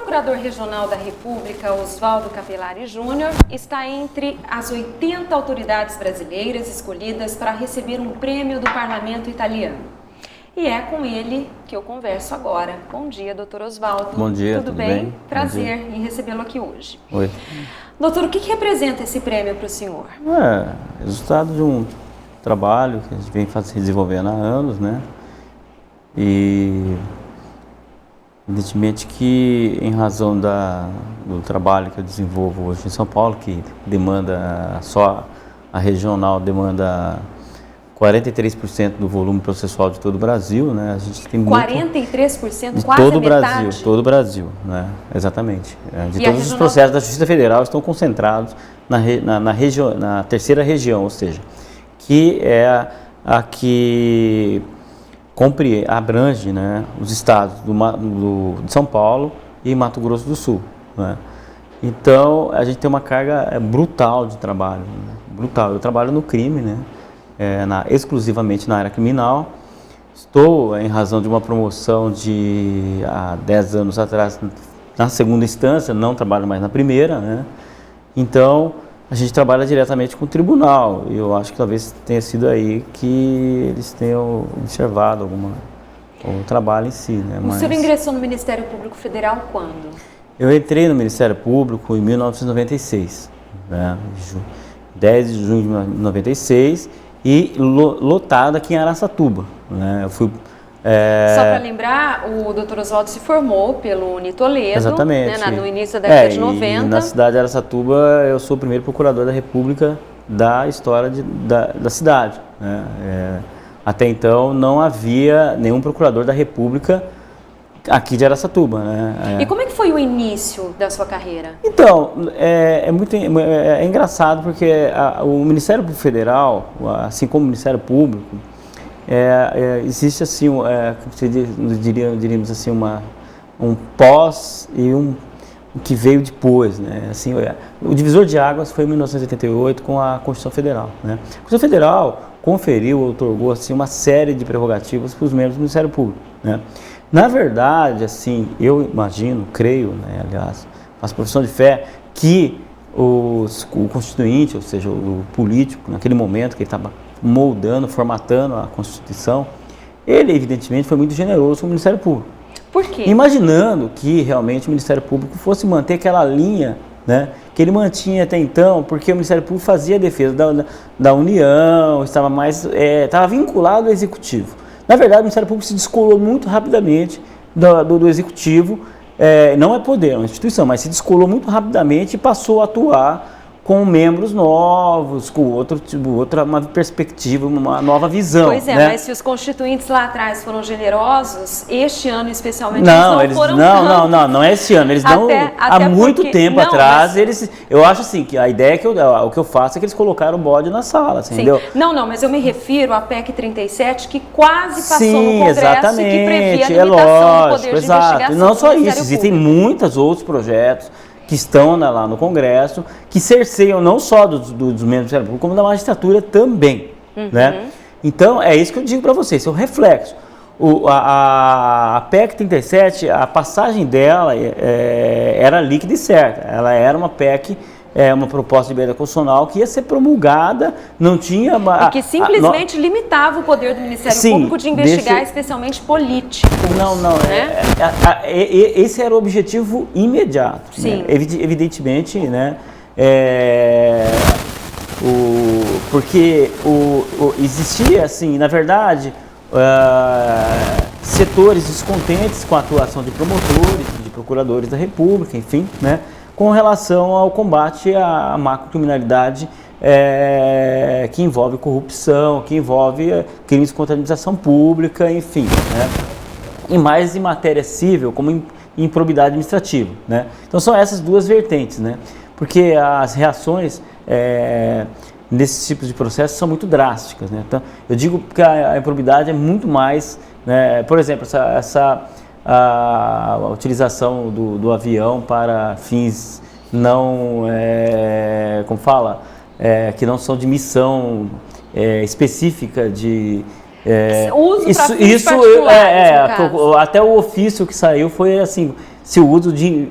Procurador Regional da República, Oswaldo Capelari Júnior, está entre as 80 autoridades brasileiras escolhidas para receber um prêmio do Parlamento italiano. E é com ele que eu converso agora. Bom dia, doutor Oswaldo. Bom dia, tudo bem? Prazer em recebê-lo aqui hoje. Oi. Doutor, o que representa esse prêmio para o senhor? Resultado de um trabalho que a gente vem desenvolvendo há anos, né? E evidentemente que em razão do trabalho que eu desenvolvo hoje em São Paulo, que demanda só a regional demanda 43% do volume processual de todo o Brasil, né? A gente tem 43%, de quase todo o metade. Brasil, todo o Brasil, né? Exatamente. De E todos os processos da Justiça Federal estão concentrados na terceira região, ou seja, que é a que abrange, né, os estados de São Paulo e Mato Grosso do Sul, né? Então, a gente tem uma carga brutal de trabalho, né? Brutal. Eu trabalho no crime, né? Exclusivamente na área criminal. Estou, em razão de uma promoção de há 10 anos atrás, na segunda instância, não trabalho mais na primeira, né? Então, a gente trabalha diretamente com o tribunal. E eu acho que talvez tenha sido aí que eles tenham observado o trabalho em si, né? O senhor ingressou no Ministério Público Federal quando? Eu entrei no Ministério Público em 1996, né? 10 de junho de 1996, e lotado aqui em Araçatuba, né? Eu fui... Só para lembrar, o Dr. Oswaldo se formou pelo Unitoledo. Exatamente. Né, no início da década de 90. E na cidade de Araçatuba, eu sou o primeiro procurador da República da história da cidade, né? Até então, não havia nenhum procurador da República aqui de Araçatuba, né? E como é que foi o início da sua carreira? Então, é engraçado porque o Ministério Público Federal, assim como o Ministério Público, existe assim, diríamos assim, um pós e um que veio depois, né? Assim, o divisor de águas foi em 1988 com a Constituição Federal, né? A Constituição Federal conferiu, outorgou assim, uma série de prerrogativas para os membros do Ministério Público, né? Na verdade, assim, eu imagino, creio, né, aliás, faço profissão de fé, que o constituinte, ou seja, o político, naquele momento que ele estava moldando, formatando a Constituição, ele evidentemente foi muito generoso com o Ministério Público. Por quê? Imaginando que realmente o Ministério Público fosse manter aquela linha, né, que ele mantinha até então, porque o Ministério Público fazia a defesa da União, estava vinculado ao Executivo. Na verdade, o Ministério Público se descolou muito rapidamente do Executivo, não é poder, é uma instituição, mas se descolou muito rapidamente e passou a atuar com membros novos, com uma perspectiva, uma nova visão. Pois é, né? Mas se os constituintes lá atrás foram generosos, este ano especialmente eles não foram tanto. Não é esse ano, eles há muito tempo atrás, eu acho assim, que a ideia o que eu faço é que eles colocaram o bode na sala, assim, entendeu? Mas eu me refiro à PEC 37, que quase passou no Congresso exatamente, e que previa a limitação do poder de investigação. Não só isso, existem muitos outros projetos que estão lá no Congresso, que cerceiam não só dos membros do Ministério Público, como da magistratura também, né? Então, é isso que eu digo para vocês, é um reflexo. A PEC 37, a passagem dela era líquida e certa, ela era uma PEC, uma proposta de emenda constitucional que ia ser promulgada, não tinha... E que simplesmente limitava o poder do Ministério Público de investigar especialmente políticos. Né? Esse era o objetivo imediato. Sim. Né? Evidentemente, né? Porque existia, assim, na verdade, setores descontentes com a atuação de promotores, de procuradores da República, enfim, né? Com relação ao combate à macrocriminalidade que envolve corrupção, que envolve crimes contra a administração pública, enfim, né? E mais em matéria civil, como em improbidade administrativa, né? Então são essas duas vertentes, né? Porque as reações nesses tipos de processos são muito drásticas, né? Então, eu digo que a improbidade é muito mais, né? Por exemplo, a utilização do avião para fins não, que não são de missão específica de... uso para fins particulares, até o ofício que saiu foi assim, se o uso de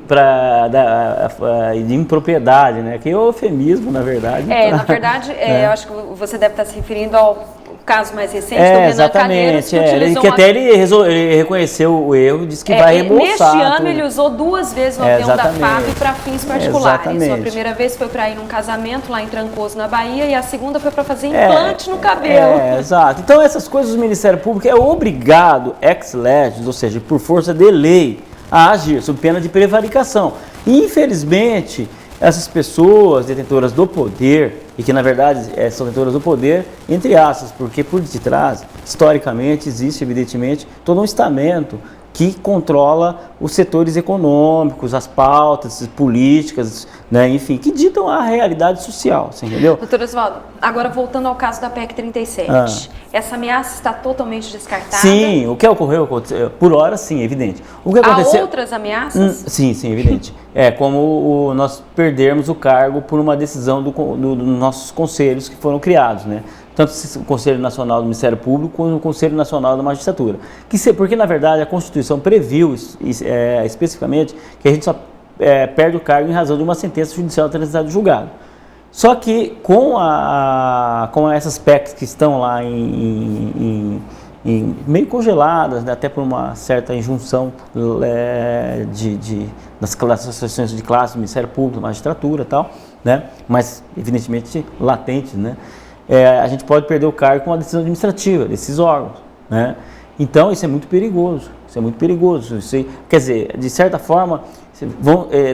impropriedade, né? Que é o eufemismo, na verdade. Na verdade, eu acho que você deve estar se referindo ao caso mais recente do Renan Calheiros, que utilizou ele reconheceu o erro e disse que vai reembolsar. Neste ano ele usou 2 vezes o avião da FAB para fins particulares. A primeira vez foi para ir num casamento lá em Trancoso, na Bahia, e a segunda foi para fazer implante no cabelo. Exato. Então essas coisas o Ministério Público é obrigado, ex legis, ou seja, por força de lei, a agir sob pena de prevaricação. E, infelizmente, essas pessoas detentoras do poder, e que na verdade são detentoras do poder, entre aspas, porque por detrás, historicamente, existe evidentemente todo um estamento que controla os setores econômicos, as pautas políticas, né, enfim, que ditam a realidade social, você entendeu? Doutor Oswaldo, agora voltando ao caso da PEC 37, essa ameaça está totalmente descartada? Sim, o que ocorreu, por hora, sim, evidente. O que aconteceu... Há outras ameaças? Sim, evidente. É como nós perdermos o cargo por uma decisão dos nossos conselhos que foram criados, né? Tanto o Conselho Nacional do Ministério Público quanto o Conselho Nacional da Magistratura. Porque, na verdade, a Constituição previu especificamente que a gente só perde o cargo em razão de uma sentença judicial transitada de julgado. Só que com essas PECs que estão lá meio congeladas, né, até por uma certa injunção das associações de classe do Ministério Público, magistratura e tal, né, mas evidentemente latentes, né, a gente pode perder o cargo com uma decisão administrativa desses órgãos, né? Então isso é muito perigoso, quer dizer, de certa forma,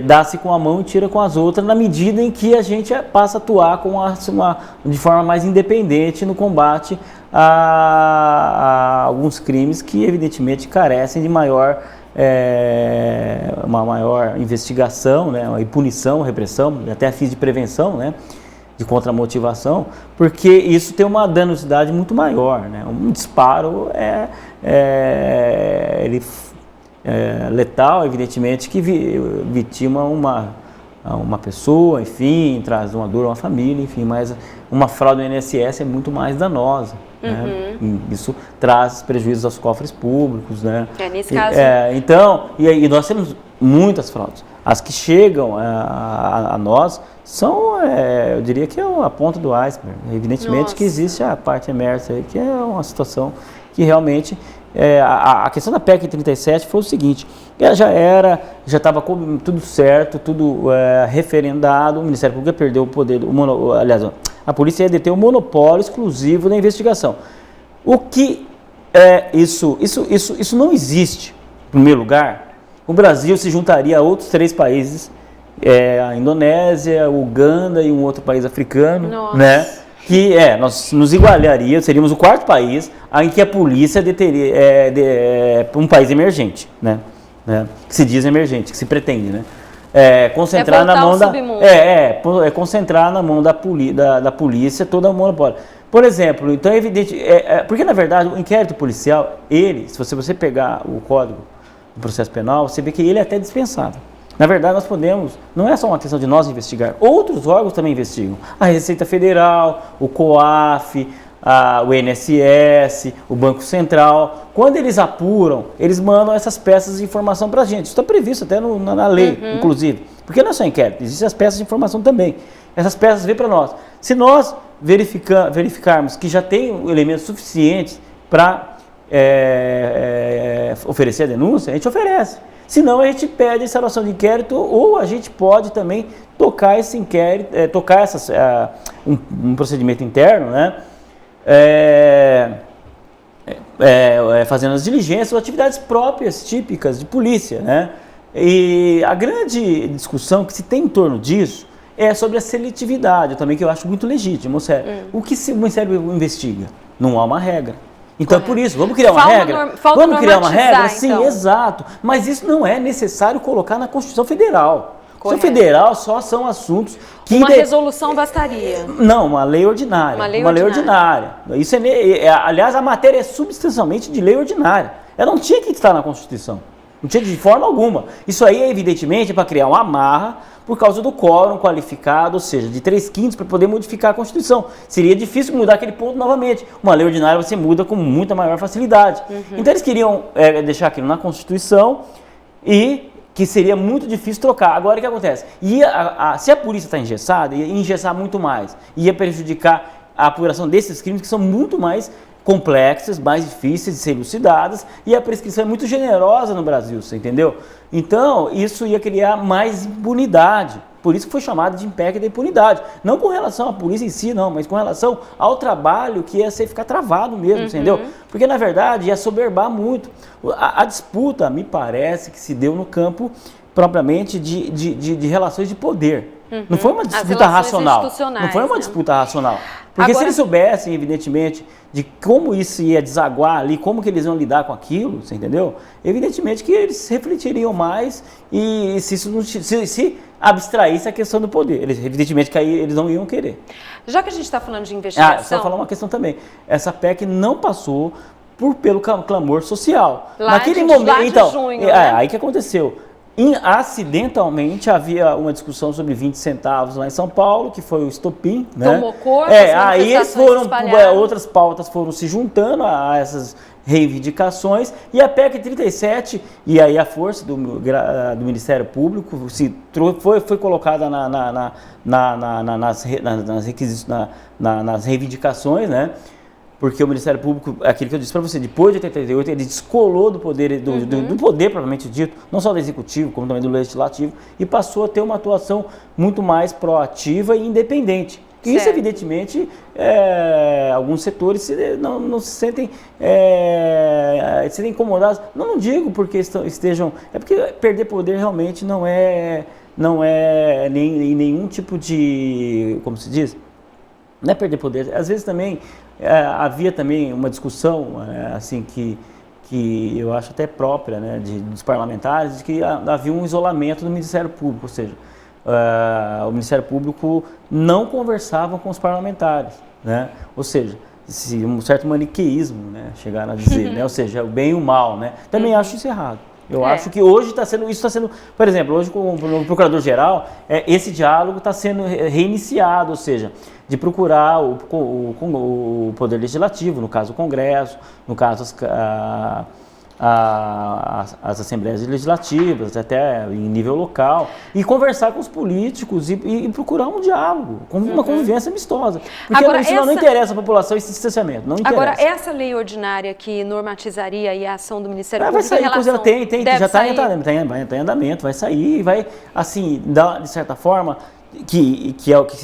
dá-se com a mão e tira com as outras, na medida em que a gente passa a atuar de forma mais independente no combate a alguns crimes que evidentemente carecem de uma maior investigação, né, e punição, repressão, até a fins de prevenção, né, de contramotivação, porque isso tem uma danosidade muito maior, né? Um disparo letal, evidentemente, que vitima uma pessoa, enfim, traz uma dor a uma família, enfim, mas uma fraude no INSS é muito mais danosa. Né? Isso traz prejuízos aos cofres públicos, né? Nesse caso... Então, e nós temos muitas fraudes. As que chegam a nós são, eu diria que é a ponta do iceberg. Evidentemente que existe a parte emersa aí, que é uma situação que realmente... a questão da PEC 37 foi o seguinte, ela já estava tudo certo, tudo referendado, o Ministério Público perdeu o poder, aliás, a polícia ia deter o monopólio exclusivo da investigação. O que isso não existe, em primeiro lugar. O Brasil se juntaria a outros 3 países, a Indonésia, Uganda e um outro país africano, né? Que nós nos igualaríamos, seríamos o 4º país em que a polícia deteria um país emergente, né? Que se diz emergente, que se pretende, né? Concentrar na mão concentrar na mão da polícia toda a monopólio. Por exemplo, então é evidente, porque na verdade o inquérito policial, se você pegar o Código do Processo Penal, você vê que ele é até dispensável. Na verdade, nós podemos, não é só uma questão de nós investigar, outros órgãos também investigam. A Receita Federal, o COAF, o INSS, o Banco Central. Quando eles apuram, eles mandam essas peças de informação para a gente. Isso está previsto até na lei, inclusive. Porque não é só inquérito, existem as peças de informação também. Essas peças vêm para nós. Se nós verificarmos que já tem elementos suficientes para oferecer a denúncia, a gente oferece. Senão a gente pede a instalação de inquérito ou a gente pode também tocar esse inquérito, um procedimento interno, né? Fazendo as diligências ou atividades próprias, típicas de polícia, né? E a grande discussão que se tem em torno disso é sobre a seletividade, também, que eu acho muito legítimo. O que o Ministério investiga? Não há uma regra. Então, por isso, vamos criar uma regra? Vamos criar uma regra? Sim, então. Exato. Mas isso não é necessário colocar na Constituição Federal. Constituição Federal só são assuntos que... Uma resolução bastaria. Não, uma lei ordinária. Uma lei ordinária. Isso aliás, a matéria é substancialmente de lei ordinária. Ela não tinha que estar na Constituição. Não tinha de forma alguma. Isso aí, evidentemente, para criar uma amarra por causa do quórum qualificado, ou seja, de 3/5 para poder modificar a Constituição. Seria difícil mudar aquele ponto novamente. Uma lei ordinária você muda com muita maior facilidade. Então eles queriam deixar aquilo na Constituição e que seria muito difícil trocar. Agora, o que acontece? Se a polícia está engessada, ia engessar muito mais, ia prejudicar a apuração desses crimes que são muito mais complexas, mais difíceis de ser elucidadas, e a prescrição é muito generosa no Brasil, você entendeu? Então, isso ia criar mais impunidade. Por isso que foi chamado de impec da impunidade. Não com relação à polícia em si, não, mas com relação ao trabalho que ia ficar travado mesmo, entendeu? Porque, na verdade, ia soberbar muito. A disputa, me parece, que se deu no campo propriamente de relações de poder. Não foi uma disputa racional. Não foi uma disputa racional. Porque agora, se eles soubessem, evidentemente, de como isso ia desaguar ali, como que eles iam lidar com aquilo, você entendeu? Evidentemente que eles refletiriam mais e se abstraísse a questão do poder. Evidentemente que aí eles não iam querer. Já que a gente está falando de investigação... Só falar uma questão também. Essa PEC não passou pelo clamor social. Lá naquele momento, lá de junho, né? Aí que aconteceu. Acidentalmente havia uma discussão sobre 20 centavos lá em São Paulo, que foi o estopim, né? Tomou corpo, aí eles outras pautas foram se juntando a essas reivindicações, e a PEC 37, e aí a força do Ministério Público foi colocada nas reivindicações, né? Porque o Ministério Público, aquilo que eu disse para você, depois de 88, ele descolou do poder, do poder propriamente dito, não só do Executivo, como também do Legislativo, e passou a ter uma atuação muito mais proativa e independente. E isso, evidentemente, alguns setores não se sentem incomodados. Não digo porque estejam... É porque perder poder realmente não é nenhum tipo de... Como se diz? Não é perder poder. Às vezes também havia também uma discussão assim que eu acho até própria, né, dos parlamentares, de que havia um isolamento do Ministério Público, ou seja, o Ministério Público não conversava com os parlamentares, né? Ou seja, um certo maniqueísmo, né, chegaram a dizer, né? Ou seja, o bem e o mal, né? Também acho isso errado. Eu acho que hoje isso está sendo, por exemplo, hoje com o Procurador-Geral, esse diálogo está sendo reiniciado, ou seja, de procurar o Poder Legislativo, no caso o Congresso, no caso as Assembleias Legislativas, até em nível local, e conversar com os políticos e procurar um diálogo, uma convivência amistosa. Porque agora, senão não interessa a população esse distanciamento, não interessa. Agora, essa lei ordinária que normatizaria a ação do Ministério Público... Vai sair, já está em andamento, vai sair e vai, assim, de certa forma, que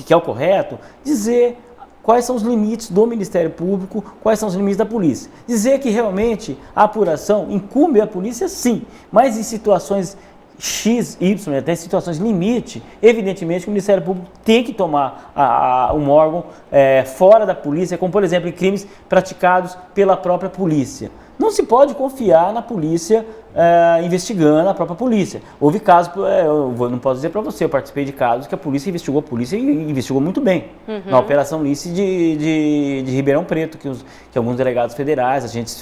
é o correto, dizer quais são os limites do Ministério Público, quais são os limites da polícia. Dizer que realmente a apuração incumbe a polícia, sim, mas em situações X, Y, até situações limite, evidentemente que o Ministério Público tem que tomar um órgão fora da polícia, como por exemplo em crimes praticados pela própria polícia. Não se pode confiar na polícia investigando a própria polícia. Houve casos, eu não posso dizer para você, eu participei de casos que a polícia e investigou muito bem. Na Operação Lince de Ribeirão Preto, que alguns delegados federais, agentes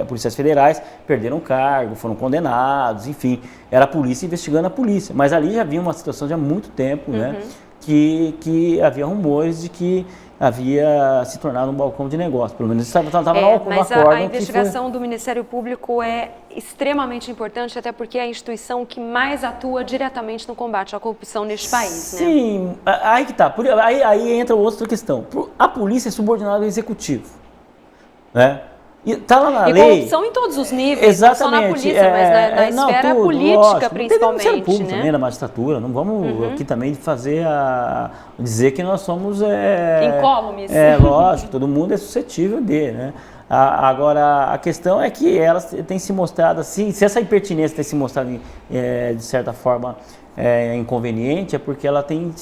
policiais federais perderam o cargo, foram condenados, enfim. Era a polícia investigando a polícia. Mas ali já havia uma situação de há muito tempo, né, que havia rumores de que havia se tornado um balcão de negócio, pelo menos estava mas a investigação do Ministério Público é extremamente importante, até porque é a instituição que mais atua diretamente no combate à corrupção neste país, Sim, né? Aí que tá, aí entra outra questão, a polícia é subordinada ao executivo, né? E tá lá na lei. Corrupção em todos os níveis, exatamente, não só na polícia, mas na esfera política, lógico, principalmente. No público, né? Também, na magistratura. Não vamos aqui também dizer que nós somos... incólumes. Lógico, todo mundo é suscetível né? Agora, a questão é que elas têm se mostrado assim, se essa impertinência tem se mostrado de certa forma inconveniente, é porque ela tem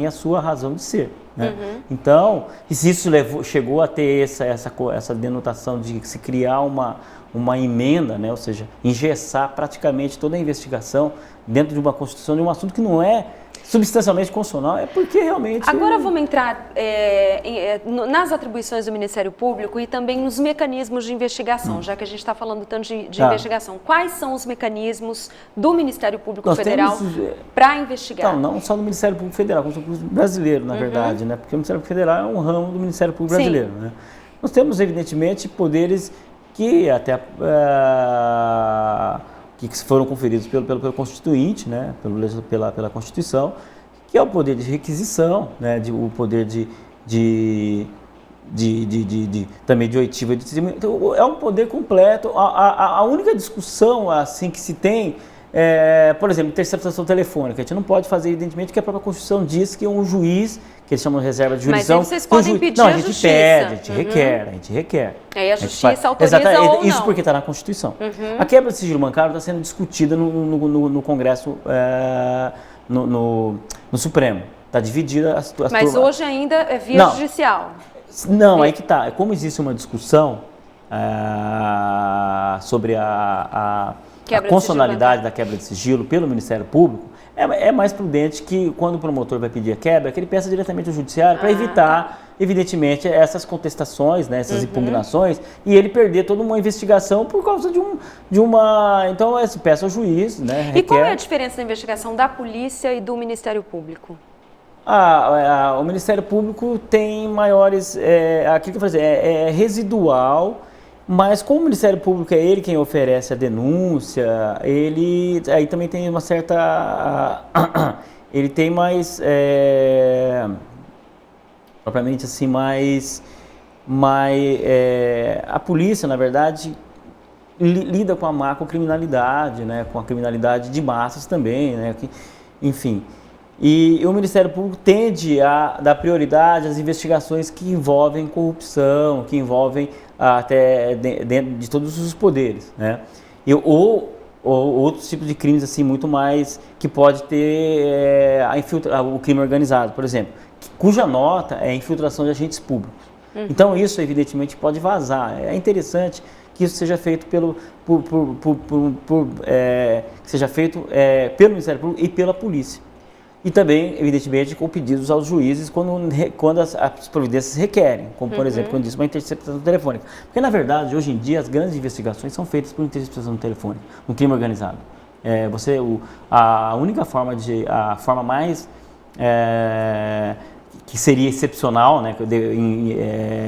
a sua razão de ser. Né? Então, se isso chegou a ter essa denotação de se criar uma emenda, né? Ou seja, engessar praticamente toda a investigação dentro de uma Constituição de um assunto que não é substancialmente constitucional, é porque realmente... Agora vamos entrar nas atribuições do Ministério Público e também nos mecanismos de investigação, já que a gente está falando tanto de investigação. Quais são os mecanismos do Ministério Público Federal para investigar? Não só do Ministério Público Federal, como do Público Brasileiro, na verdade, né? Porque o Ministério Público Federal é um ramo do Ministério Público Brasileiro. Né? Nós temos, evidentemente, poderes que até... que foram conferidos pelo Constituinte, né, pela Constituição, que é o poder de requisição, né, o poder também de oitiva de testemunha. Então, é um poder completo. A única discussão assim que se tem por exemplo, interceptação telefônica. A gente não pode fazer, evidentemente, que a própria Constituição diz que um juiz, que eles chamam de reserva de jurisdição... Mas vocês podem pedir não, a justiça. A gente pede, a gente requer. Aí a justiça autoriza ou não. Isso porque está na Constituição. A quebra de sigilo bancário está sendo discutida no Congresso, no Supremo. Está dividida a situação. Mas hoje ainda é via judicial. Não, aí que está. Como existe uma discussão sobre a constitucionalidade da quebra de sigilo pelo Ministério Público, é mais prudente que, quando o promotor vai pedir a quebra, que ele peça diretamente ao judiciário para evitar, evidentemente, essas contestações, né, essas impugnações, e ele perder toda uma investigação por causa de uma... Então, peça ao juiz, né, requer... E qual é a diferença da investigação da polícia e do Ministério Público? O Ministério Público tem maiores... aquilo que eu falei, é residual. Mas como o Ministério Público é ele quem oferece a denúncia, ele aí também tem uma certa... ele tem mais... propriamente assim, a polícia, na verdade, lida com a macrocriminalidade, né, com a criminalidade de massas também, né, enfim... E o Ministério Público tende a dar prioridade às investigações que envolvem corrupção, que envolvem até dentro de todos os poderes, né? Ou outros tipos de crimes assim muito mais que pode ter o crime organizado, por exemplo, cuja nota é a infiltração de agentes públicos. Então isso evidentemente pode vazar. É interessante que isso seja feito pelo Ministério Público e pela polícia. E também, evidentemente, com pedidos aos juízes quando as providências requerem, como, por exemplo, quando diz uma interceptação telefônica. Porque, na verdade, hoje em dia, as grandes investigações são feitas por interceptação telefônica, no crime organizado. A única forma, a forma mais... que seria excepcional, né,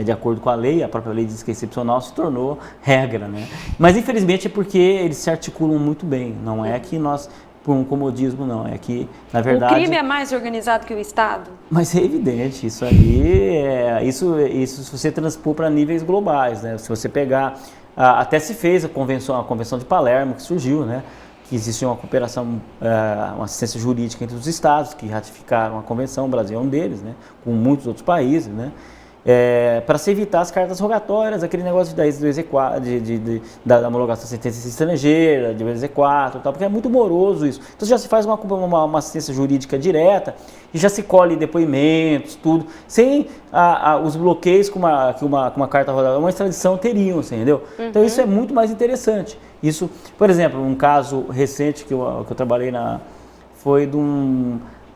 de acordo com a lei, a própria lei diz que é excepcional, se tornou regra, né? Mas, infelizmente, é porque eles se articulam muito bem, não é que nós... por um comodismo, não. É que, na verdade... O crime é mais organizado que o Estado? Mas é evidente, isso aí, isso se você transpor para níveis globais, né? Se você pegar... até se fez a Convenção de Palermo, que surgiu, né? Que existe uma cooperação, uma assistência jurídica entre os Estados, que ratificaram a Convenção, o Brasil é um deles, né? Com muitos outros países, né? Para se evitar as cartas rogatórias, aquele negócio do EZ4, da homologação de sentença estrangeira, de EZ4 e tal, porque é muito moroso isso. Então já se faz uma assistência jurídica direta e já se colhe depoimentos, tudo, sem os bloqueios que uma carta rogatória, uma extradição teriam, assim, entendeu? Então isso é muito mais interessante. Isso, por exemplo, um caso recente que eu trabalhei foi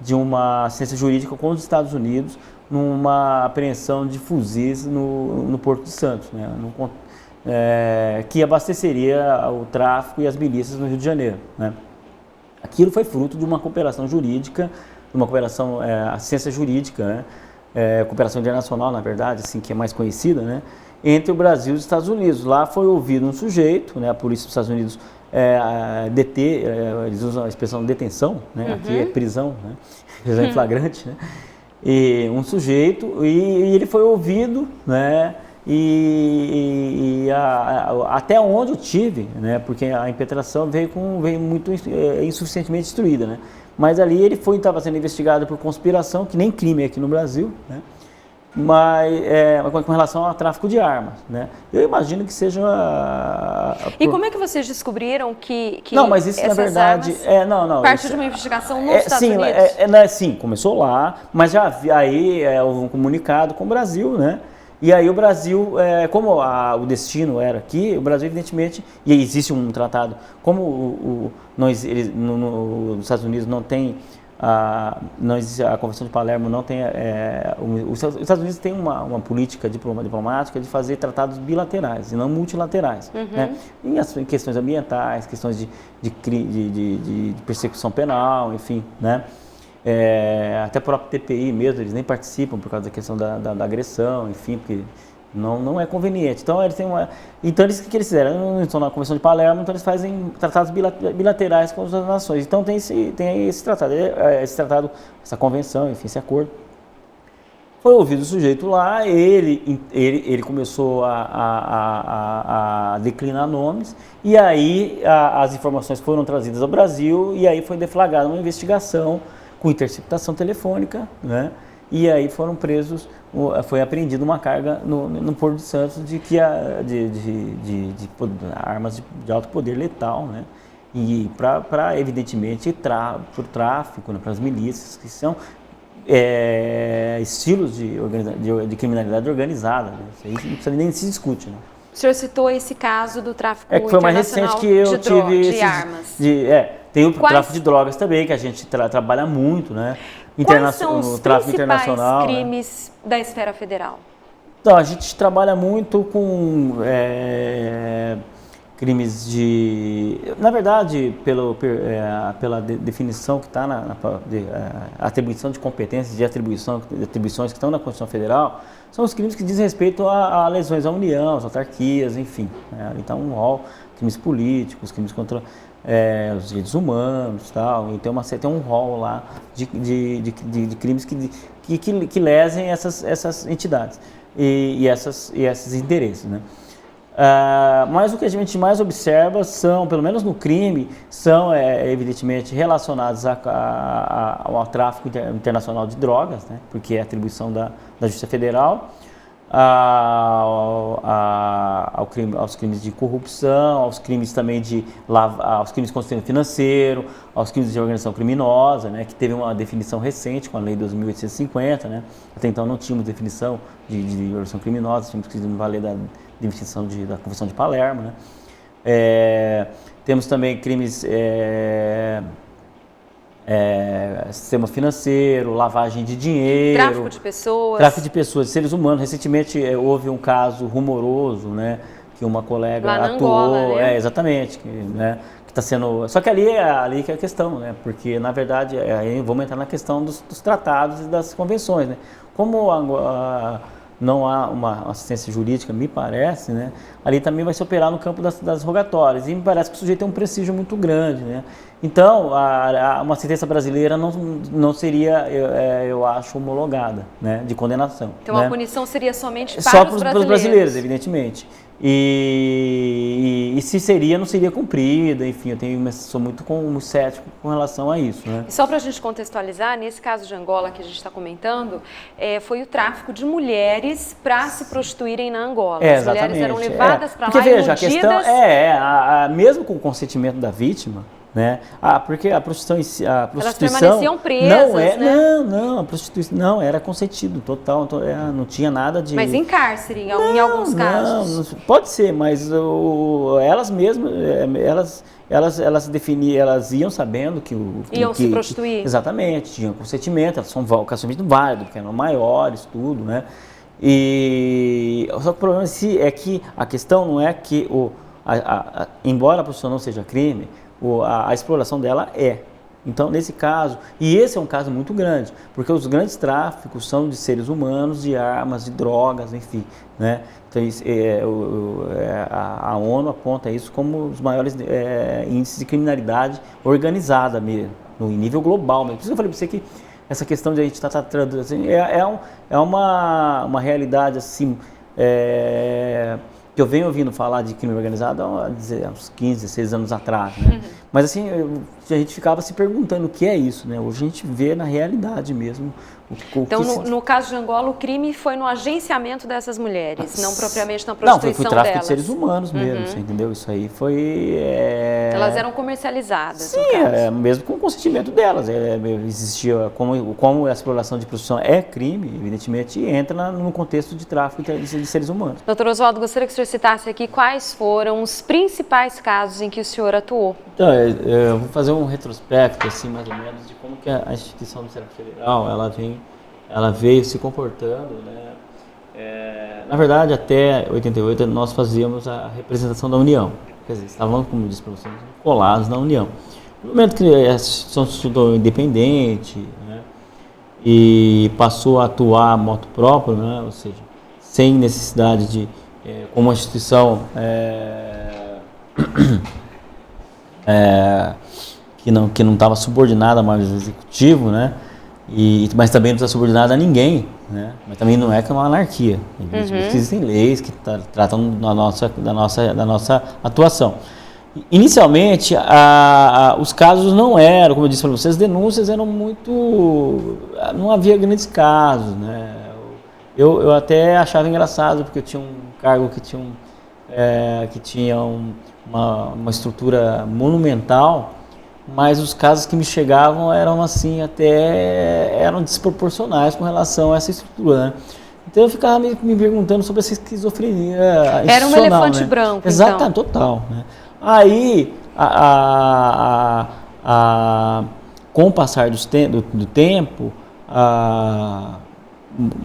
de uma assistência jurídica com os Estados Unidos, numa apreensão de fuzis no Porto de Santos, né, que abasteceria o tráfico e as milícias no Rio de Janeiro, né. Aquilo foi fruto de uma cooperação jurídica, de uma cooperação, assistência jurídica, né, cooperação internacional, na verdade, assim, que é mais conhecida, né, entre o Brasil e os Estados Unidos. Lá foi ouvido um sujeito, né, a polícia dos Estados Unidos eles usam a expressão detenção, né, aqui é prisão, né, prisão em flagrante, né. E um sujeito, e ele foi ouvido, né, até onde eu tive, né, porque a impetração veio muito insuficientemente instruída, né, mas ali ele estava sendo investigado por conspiração, que nem crime aqui no Brasil, né, mas com relação ao tráfico de armas, né, eu imagino que seja... E como é que vocês descobriram que não, mas isso na verdade parte de uma investigação nos Estados Unidos? Sim, começou lá, mas já aí houve um comunicado com o Brasil, né? E aí o Brasil, como o destino era aqui, o Brasil evidentemente, e existe um tratado, como nos Estados Unidos não tem a Convenção de Palermo não tem... os Estados Unidos têm uma política diplomática de fazer tratados bilaterais e não multilaterais, né? Em questões ambientais, questões de persecução penal, enfim, né? Até o próprio TPI mesmo, eles nem participam por causa da questão da agressão, enfim, porque Não é conveniente. Então, eles o que eles fizeram? Eles estão na Convenção de Palermo, então eles fazem tratados bilaterais com as outras nações. Então, tem esse tratado, essa convenção, enfim, esse acordo. Foi ouvido o sujeito lá, ele começou a declinar nomes, e aí as informações foram trazidas ao Brasil, e aí foi deflagrada uma investigação com interceptação telefônica, né? E aí foram presos, foi apreendida uma carga no Porto de Santos de armas de alto poder letal, né? E para evidentemente, para o tráfico, né? Para as milícias, que são estilos de criminalidade organizada, né? Isso aí não precisa nem se discute, né? O senhor citou esse caso do tráfico que foi mais recente que eu tive de armas. Tem o tráfico de drogas também, que a gente trabalha muito, né? Quais são os tráfico principais internacional, crimes da esfera federal? Então, a gente trabalha muito com crimes de... Na verdade, pela definição que está na atribuição de competências de atribuições que estão na Constituição Federal, são os crimes que dizem respeito a lesões à União, às autarquias, enfim. Né? Então, um rol, crimes políticos, crimes contra os direitos humanos, tal. Então, tem um rol lá de crimes que lesem essas entidades e esses interesses, né? Mas o que a gente mais observa são, pelo menos no crime, são evidentemente relacionados ao tráfico internacional de drogas, né? Porque é atribuição da Justiça Federal, aos crimes de corrupção, aos crimes também aos crimes contra o sistema financeiro, aos crimes de organização criminosa, né? Que teve uma definição recente com a Lei 2.850, né? Até então não tínhamos definição de organização criminosa, tínhamos que valer da definição da Convenção de Palermo, né? Temos também crimes sistema financeiro, lavagem de dinheiro, tráfico de pessoas, seres humanos. Recentemente houve um caso rumoroso, né, que uma colega lá na atuou, Angola, né? Exatamente, né, que está sendo. Só que ali que é a questão, né, porque na verdade aí vamos entrar na questão dos tratados e das convenções, né, como não há uma assistência jurídica, me parece, né, ali também vai se operar no campo das rogatórias, e me parece que o sujeito tem um prestígio muito grande, né. Então, uma sentença brasileira não seria, eu acho, homologada, né, de condenação. Então, né? a punição seria somente para só os brasileiros? Para os brasileiros, evidentemente. E se seria, não seria cumprida, enfim, sou muito cético com relação a isso, né? E só para a gente contextualizar, nesse caso de Angola que a gente está comentando, foi o tráfico de mulheres para se prostituírem na Angola. As mulheres eram levadas para lá e veja, iludidas... a questão mesmo com o consentimento da vítima, né? Porque a prostituição elas permaneciam presas, não, a prostituição não era consentido total, então, não tinha nada de... Mas em cárcere, em alguns casos? Não, pode ser, mas elas mesmas, elas definiam, elas iam sabendo que iam se prostituir? Exatamente, tinham consentimento, elas são casamento válido, porque eram maiores, tudo, né? Só que o problema é que a questão não é que embora a prostituição não seja crime, a exploração dela é. Então, nesse caso, e esse é um caso muito grande, porque os grandes tráficos são de seres humanos, de armas, de drogas, enfim, né? Então, a ONU aponta isso como os maiores índices de criminalidade organizada mesmo, no nível global mesmo. Por isso que eu falei para você que essa questão de a gente estar tratando assim, é uma realidade assim, que eu venho ouvindo falar de crime organizado há uns 15, 16 anos atrás, né? Uhum. Mas assim, a gente ficava se perguntando o que é isso, né? Hoje a gente vê na realidade mesmo. Então, no caso de Angola, o crime foi no agenciamento dessas mulheres, não propriamente na prostituição delas. Não, foi tráfico de seres humanos mesmo, você entendeu? Isso aí foi... Elas eram comercializadas, sim, mesmo com o consentimento delas. Existia, como a exploração de prostituição é crime, evidentemente, entra no contexto de tráfico de seres humanos. Doutor Oswaldo, gostaria que o senhor citasse aqui quais foram os principais casos em que o senhor atuou. Então, eu vou fazer um retrospecto, assim, mais ou menos, de como que a instituição do Ministério Federal, ela veio se comportando, né? Na verdade, até 88, nós fazíamos a representação da União. Quer dizer, estávamos, como eu disse para vocês, colados na União. No momento que a instituição se tornou independente, né, e passou a atuar moto próprio, né, ou seja, sem necessidade de, como uma instituição que não estava subordinada mais ao executivo, né? Mas também não está subordinada a ninguém, né? Mas também não é que é uma anarquia. Existem leis que tratam da nossa atuação. Inicialmente, os casos não eram, como eu disse para vocês, as denúncias eram muito... Não havia grandes casos, né? Eu até achava engraçado, porque eu tinha um cargo que tinha uma estrutura monumental, mas os casos que me chegavam eram assim, eram desproporcionais com relação a essa estrutura, né? Então eu ficava me perguntando sobre essa esquizofrenia era um elefante, né? Branco, exatamente, então. Total, né? Aí, com o passar do tempo,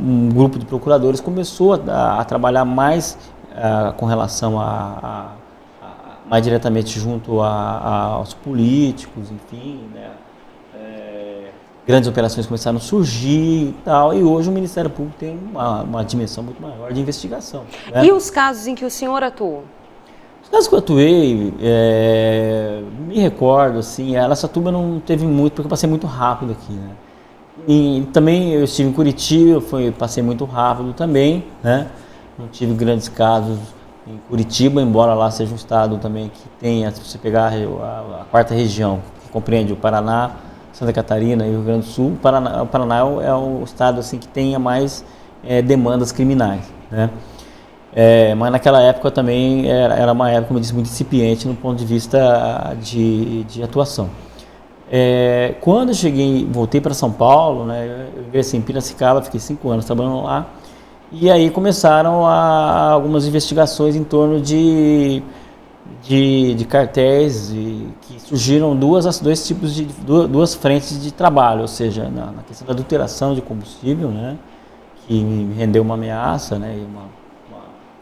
um grupo de procuradores começou a trabalhar mais com relação mais diretamente junto aos políticos, enfim, né? Grandes operações começaram a surgir e tal, e hoje o Ministério Público tem uma dimensão muito maior de investigação, né? E os casos em que o senhor atuou? Os casos que eu atuei, me recordo, assim, Araçatuba não teve muito, porque eu passei muito rápido aqui, né? E também eu estive em Curitiba, passei muito rápido também, né? Não tive grandes casos em Curitiba, embora lá seja um estado também que tenha, se você pegar a quarta região, que compreende o Paraná, Santa Catarina e o Rio Grande do Sul, o Paraná é o estado assim, que tenha mais demandas criminais, né? Mas naquela época também era uma época, como eu disse, muito incipiente no ponto de vista de atuação. Quando eu voltei para São Paulo, né, eu vivi assim, em Piracicaba, fiquei 5 anos trabalhando lá, e aí começaram algumas investigações em torno de cartéis que surgiram dois tipos duas frentes de trabalho, ou seja, na questão da adulteração de combustível, né, que me rendeu uma ameaça, né, e uma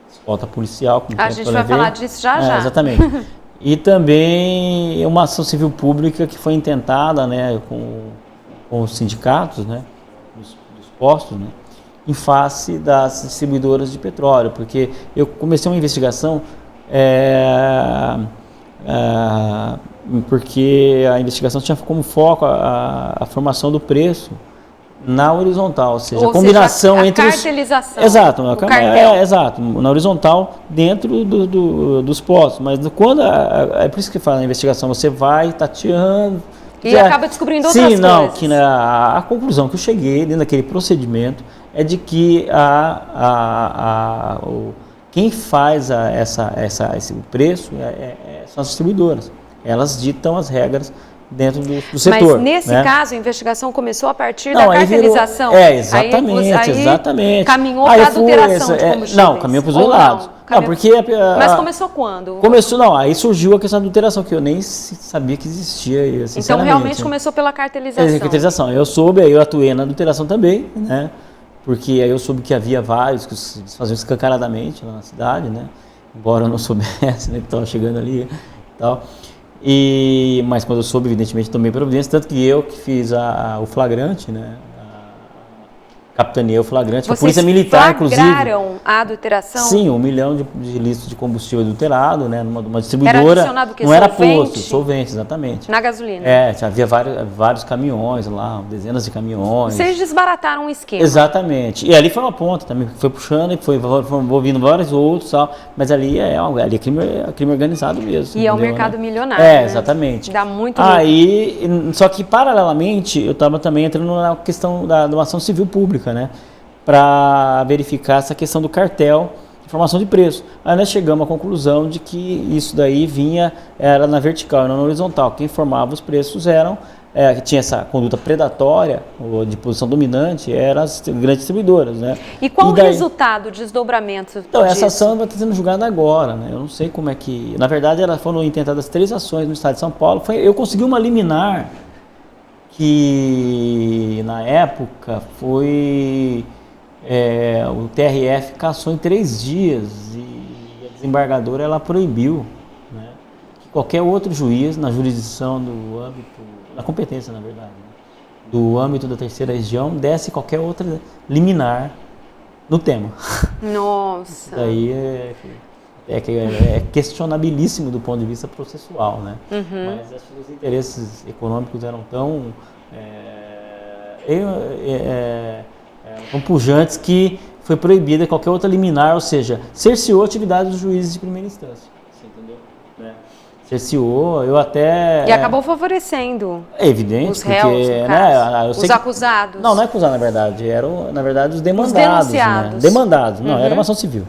escolta policial. A gente vai falar disso já. Exatamente. E também uma ação civil pública que foi intentada, né, com os sindicatos, né, dos postos, né, em face das distribuidoras de petróleo, porque eu comecei uma investigação porque a investigação tinha como foco a formação do preço na horizontal, ou seja, a combinação entre a cartelização. Exato, exato, na horizontal dentro dos postos, mas quando é por isso que fala na investigação, você vai tateando e acaba descobrindo outras coisas. Sim, que a conclusão que eu cheguei dentro daquele procedimento é de que quem faz esse preço são as distribuidoras. Elas ditam as regras dentro do setor. Mas nesse né? caso, a investigação começou a partir da cartelização? Exatamente. Caminhou para a adulteração de combustíveis? Não, caminhou para os dois lados. Mas começou quando? Aí surgiu a questão da adulteração, que eu nem sabia que existia. Então realmente começou pela cartelização. Eu atuei na adulteração também, né? Porque aí eu soube que havia vários que eles faziam escancaradamente lá na cidade, né? Embora eu não soubesse, né, que estava chegando ali e tal. Mas quando eu soube, evidentemente, tomei providência, tanto que eu que fiz o flagrante, né? Capitaneei o flagrante, a polícia militar, inclusive. Vocês flagraram a adulteração? Sim, 1 milhão de litros de combustível adulterado, né? Numa distribuidora. Era adicionado o quê? Não era posto, solvente, exatamente. Na gasolina? Havia vários caminhões lá, dezenas de caminhões. Vocês desbarataram um esquema. Exatamente. E ali foi uma ponta também, foi puxando e foi envolvendo vários outros, tal, mas ali é crime organizado mesmo. E é um mercado milionário. Né? Exatamente. Dá muito Só que paralelamente eu estava também entrando na questão de uma ação civil pública, né, para verificar essa questão do cartel de formação de preço. Aí nós chegamos à conclusão de que isso daí era na vertical e não na horizontal. Quem formava os preços que tinha essa conduta predatória ou de posição dominante, eram as grandes distribuidoras, né? E qual o resultado, o desdobramento Então, disso? essa ação vai estar sendo julgada agora, né? Eu não sei como é que... Na verdade, foram intentadas 3 ações no estado de São Paulo. Eu consegui uma liminar que, na época, foi... o TRF cassou em 3 dias e a desembargadora, ela proibiu, né, que qualquer outro juiz, na jurisdição do âmbito... na competência, na verdade, né, do âmbito da terceira região, desse qualquer outra liminar no tema. Nossa. Daí é questionabilíssimo do ponto de vista processual, né? Mas acho que os interesses econômicos eram tão pujantes que foi proibida qualquer outra liminar, ou seja, cerceou a atividade dos juízes de primeira instância. Você entendeu? Né? Cerceou, eu até... E acabou favorecendo evidente, os réus, porque, no né, caso, os acusados. Não é acusado, na verdade. Eram, na verdade, os demandados. Os denunciados. Né? Demandados, não, era uma ação civil.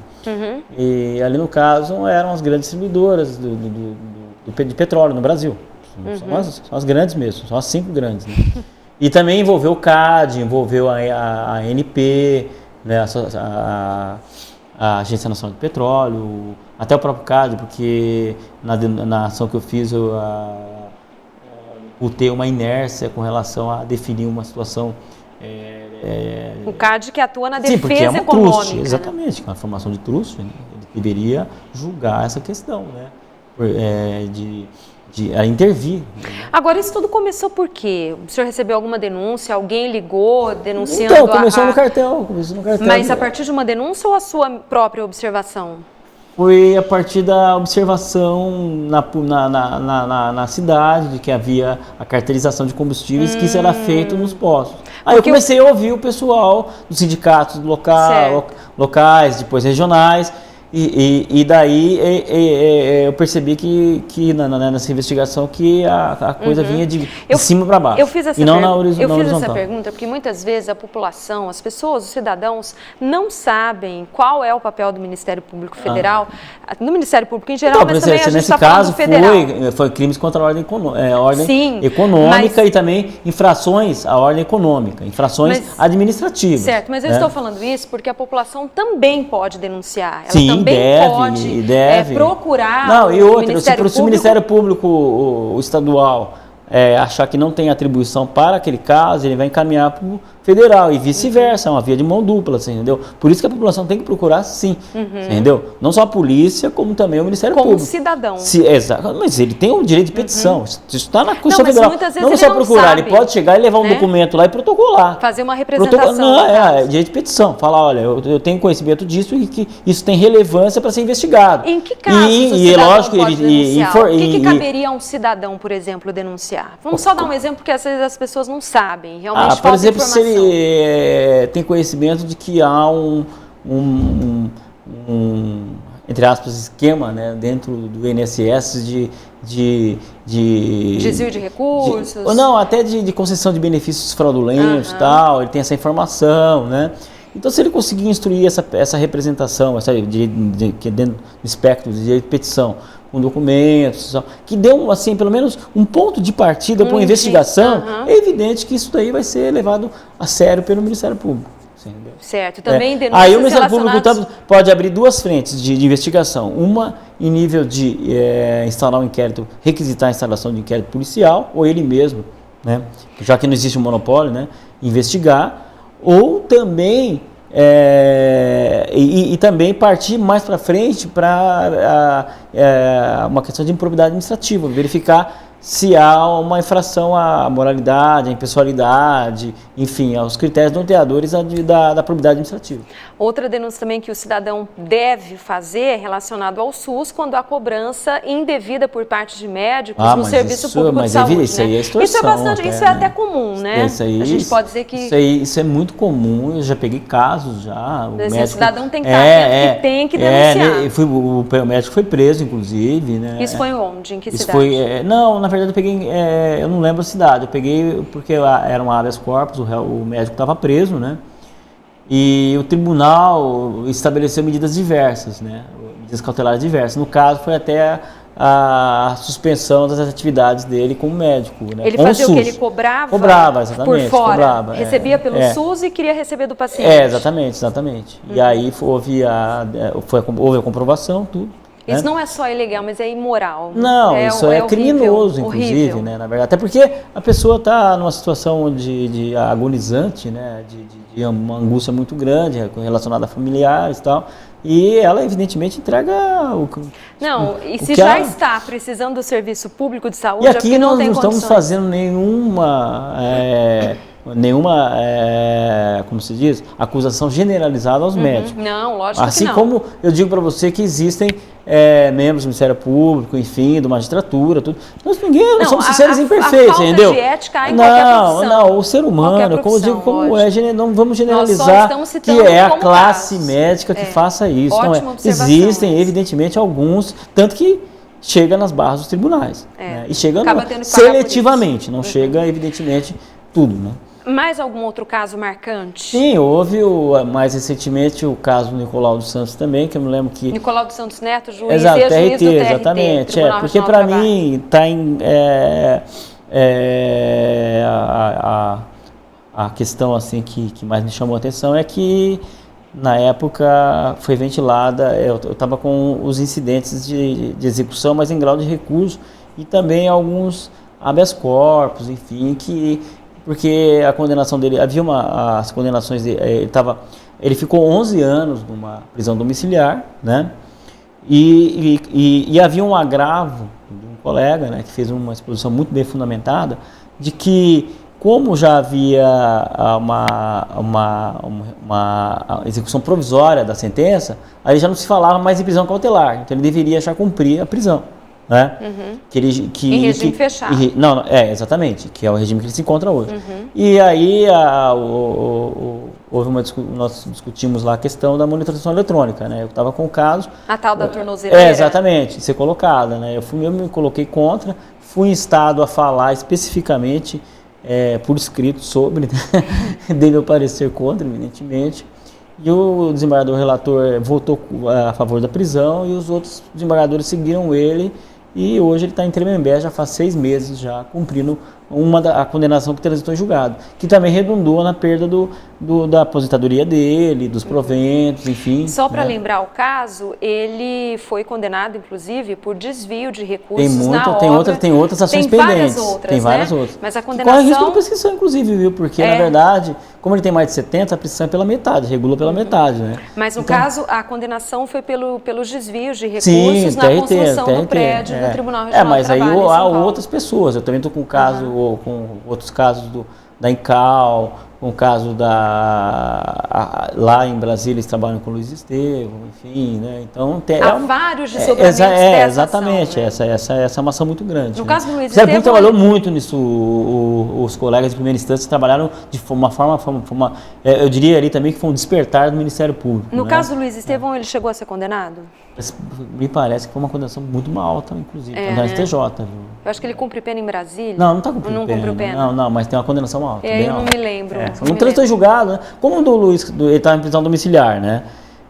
E ali, no caso, eram as grandes distribuidoras de petróleo no Brasil. São as grandes mesmo, são as 5 grandes. Né? E também envolveu o CAD, envolveu a ANP, né, a Agência Nacional de Petróleo, até o próprio CAD, porque na ação que eu fiz, por ter uma inércia com relação a definir uma situação... o CAD que atua na defesa defesa porque é econômica. Truste, exatamente, com a formação de truste, né, ele deveria julgar essa questão, né, de intervir. Né. Agora, isso tudo começou por quê? O senhor recebeu alguma denúncia? Alguém ligou denunciando? Então, começou no cartel. Mas a partir de uma denúncia ou a sua própria observação? Foi a partir da observação na cidade, de que havia a carteirização de combustíveis que isso era feito nos postos. Aí eu comecei a ouvir o pessoal dos sindicatos locais, depois regionais, e daí eu percebi que nessa investigação que a coisa vinha de cima para baixo, eu fiz essa horizontal. Pergunta porque muitas vezes a população, as pessoas, os cidadãos não sabem qual é o papel do Ministério Público Federal, do Ministério Público em geral, mas também a gente está falando do federal. Foi crimes contra a ordem Sim, econômica e também infrações à ordem econômica, infrações administrativas. Certo, mas eu estou falando isso porque a população também pode denunciar. Ela Sim, também pode procurar se o Ministério Público o estadual achar que não tem atribuição para aquele caso, ele vai encaminhar para o federal e vice-versa, é uma via de mão dupla, assim, entendeu? Por isso que a população tem que procurar sim, entendeu? Não só a polícia, como também o Ministério Público. Como cidadão. Exato, mas ele tem o direito de petição, isso está na Constituição Federal. Muitas vezes não é só procurar, ele pode chegar e levar um documento lá e protocolar. Fazer uma representação. Não, é direito de petição, falar, olha, eu tenho conhecimento disso e que isso tem relevância para ser investigado. Em que casos o cidadão pode denunciar? O que caberia a um cidadão, por exemplo, denunciar? Vamos só dar um exemplo, porque às vezes as pessoas não sabem, realmente falta por exemplo, informação. Se ele tem conhecimento de que há entre aspas, esquema, né, dentro do INSS de desvio de recursos? Não, até de concessão de benefícios fraudulentos e tal, ele tem essa informação, né? Então, se ele conseguir instruir essa representação, que é dentro do espectro de direito de petição, com documentos, que dê assim, pelo menos um ponto de partida para uma investigação, é evidente que isso daí vai ser levado a sério pelo Ministério Público. Certo, também denúncias aí o Ministério Público pode abrir 2 frentes de investigação. Uma em nível de instalar um inquérito, requisitar a instalação de inquérito policial, ou ele mesmo, né, já que não existe um monopólio, né, investigar, ou também e também partir mais para frente para uma questão de improbidade administrativa, verificar se há uma infração à moralidade, à impessoalidade, enfim, aos critérios norteadores da probidade administrativa. Outra denúncia também que o cidadão deve fazer é relacionado ao SUS, quando há cobrança indevida por parte de médicos no serviço público de saúde. Isso aí é extorsão. Isso é até comum, né? A gente pode dizer que... Isso é muito comum, eu já peguei casos já. O cidadão tem que estar atento e tem que denunciar. O médico foi preso, inclusive. Né? Isso foi onde? Em que cidade? Não, na verdade eu peguei, eu não lembro a cidade, eu peguei porque era um habeas corpus, o médico estava preso, né? E o tribunal estabeleceu medidas diversas, né? Medidas cautelares diversas. No caso, foi até a suspensão das atividades dele como médico. Né? Ele fazia o que? Ele cobrava? Cobrava, exatamente. Por fora? Cobrava, recebia pelo SUS e queria receber do paciente? Exatamente. E aí houve a comprovação, tudo. Isso não é só ilegal, mas é imoral. Não, isso é criminoso, inclusive, né, na verdade. Até porque a pessoa está numa situação de agonizante, né, de uma angústia muito grande relacionada a familiares e tal, e ela evidentemente entrega se já está precisando do serviço público de saúde, e aqui é porque não nós tem não condições. Estamos fazendo nenhuma como se diz, acusação generalizada aos médicos. Não, lógico assim que não. como eu digo para você que existem membros do Ministério Público, enfim, da magistratura, tudo. Nós não somos seres imperfeitos, entendeu? A falta de ética há em qualquer profissão. Não, o ser humano, como eu digo, não vamos generalizar que é a classe médica que faça isso. Não existem, evidentemente, alguns, tanto que chega nas barras dos tribunais. Né? E chega seletivamente, não chega, evidentemente, tudo, né? Mais algum outro caso marcante? Sim, houve mais recentemente o caso do Nicolau dos Santos também, que eu me lembro que... Nicolau dos Santos Neto, juiz Exato, e juiz do TRT, exatamente. Porque para mim está a questão assim que mais me chamou a atenção é que na época foi ventilada, eu estava com os incidentes de execução, mas em grau de recurso, e também alguns habeas corpus, enfim, porque a condenação dele, havia as condenações dele, ele ficou 11 anos numa prisão domiciliar, né? E havia um agravo de um colega, né, que fez uma exposição muito bem fundamentada, de que como já havia uma execução provisória da sentença, aí já não se falava mais em prisão cautelar, então ele deveria já cumprir a prisão. Né? Em regime fechado. Exatamente, que é o regime que ele se encontra hoje. E aí nós discutimos lá a questão da monitoração eletrônica, né? Eu estava com o caso... A tal da tornozeleira. Exatamente, ser colocada, né? Eu me coloquei contra, fui instado a falar especificamente por escrito sobre, né? Dei meu parecer contra, evidentemente. E o desembargador relator votou a favor da prisão e os outros desembargadores seguiram ele. E hoje ele está em Tremembé, já faz 6 meses já cumprindo a condenação que transitou em julgado, que também redundou na perda da aposentadoria dele, dos proventos, enfim. Só para lembrar o caso, ele foi condenado, inclusive, por desvio de recursos na obra. Tem outras ações pendentes. Tem várias outras. Mas a condenação... Corre risco de prescrição, inclusive, viu? Porque, na verdade, como ele tem mais de 70, a prescrição é pela metade, regula pela metade, né? Mas, no caso, a condenação foi pelos desvios de recursos na construção do prédio do Tribunal Regional mas do Trabalho, aí há outras pessoas. Eu também estou com o caso, com outros casos da Incal, com o caso lá em Brasília eles trabalham com o Luiz Estevão, enfim, né? Então há vários desdobramentos dessa exatamente, ação, né? essa é uma ação muito grande. No né? caso do Luiz Estevão Estevão trabalhou muito nisso, os colegas de primeira instância trabalharam de uma forma eu diria ali também que foi um despertar do Ministério Público. No caso do Luiz Estevão, ele chegou a ser condenado? Me parece que foi uma condenação muito alta, inclusive, na STJ. Viu? Eu acho que ele cumpre pena em Brasília. Não está cumprindo pena. Não cumpriu pena? Não, mas tem uma condenação alta. Eu não me lembro. Não transitou julgado, né? Como o do Luiz, ele estava em prisão domiciliar, né?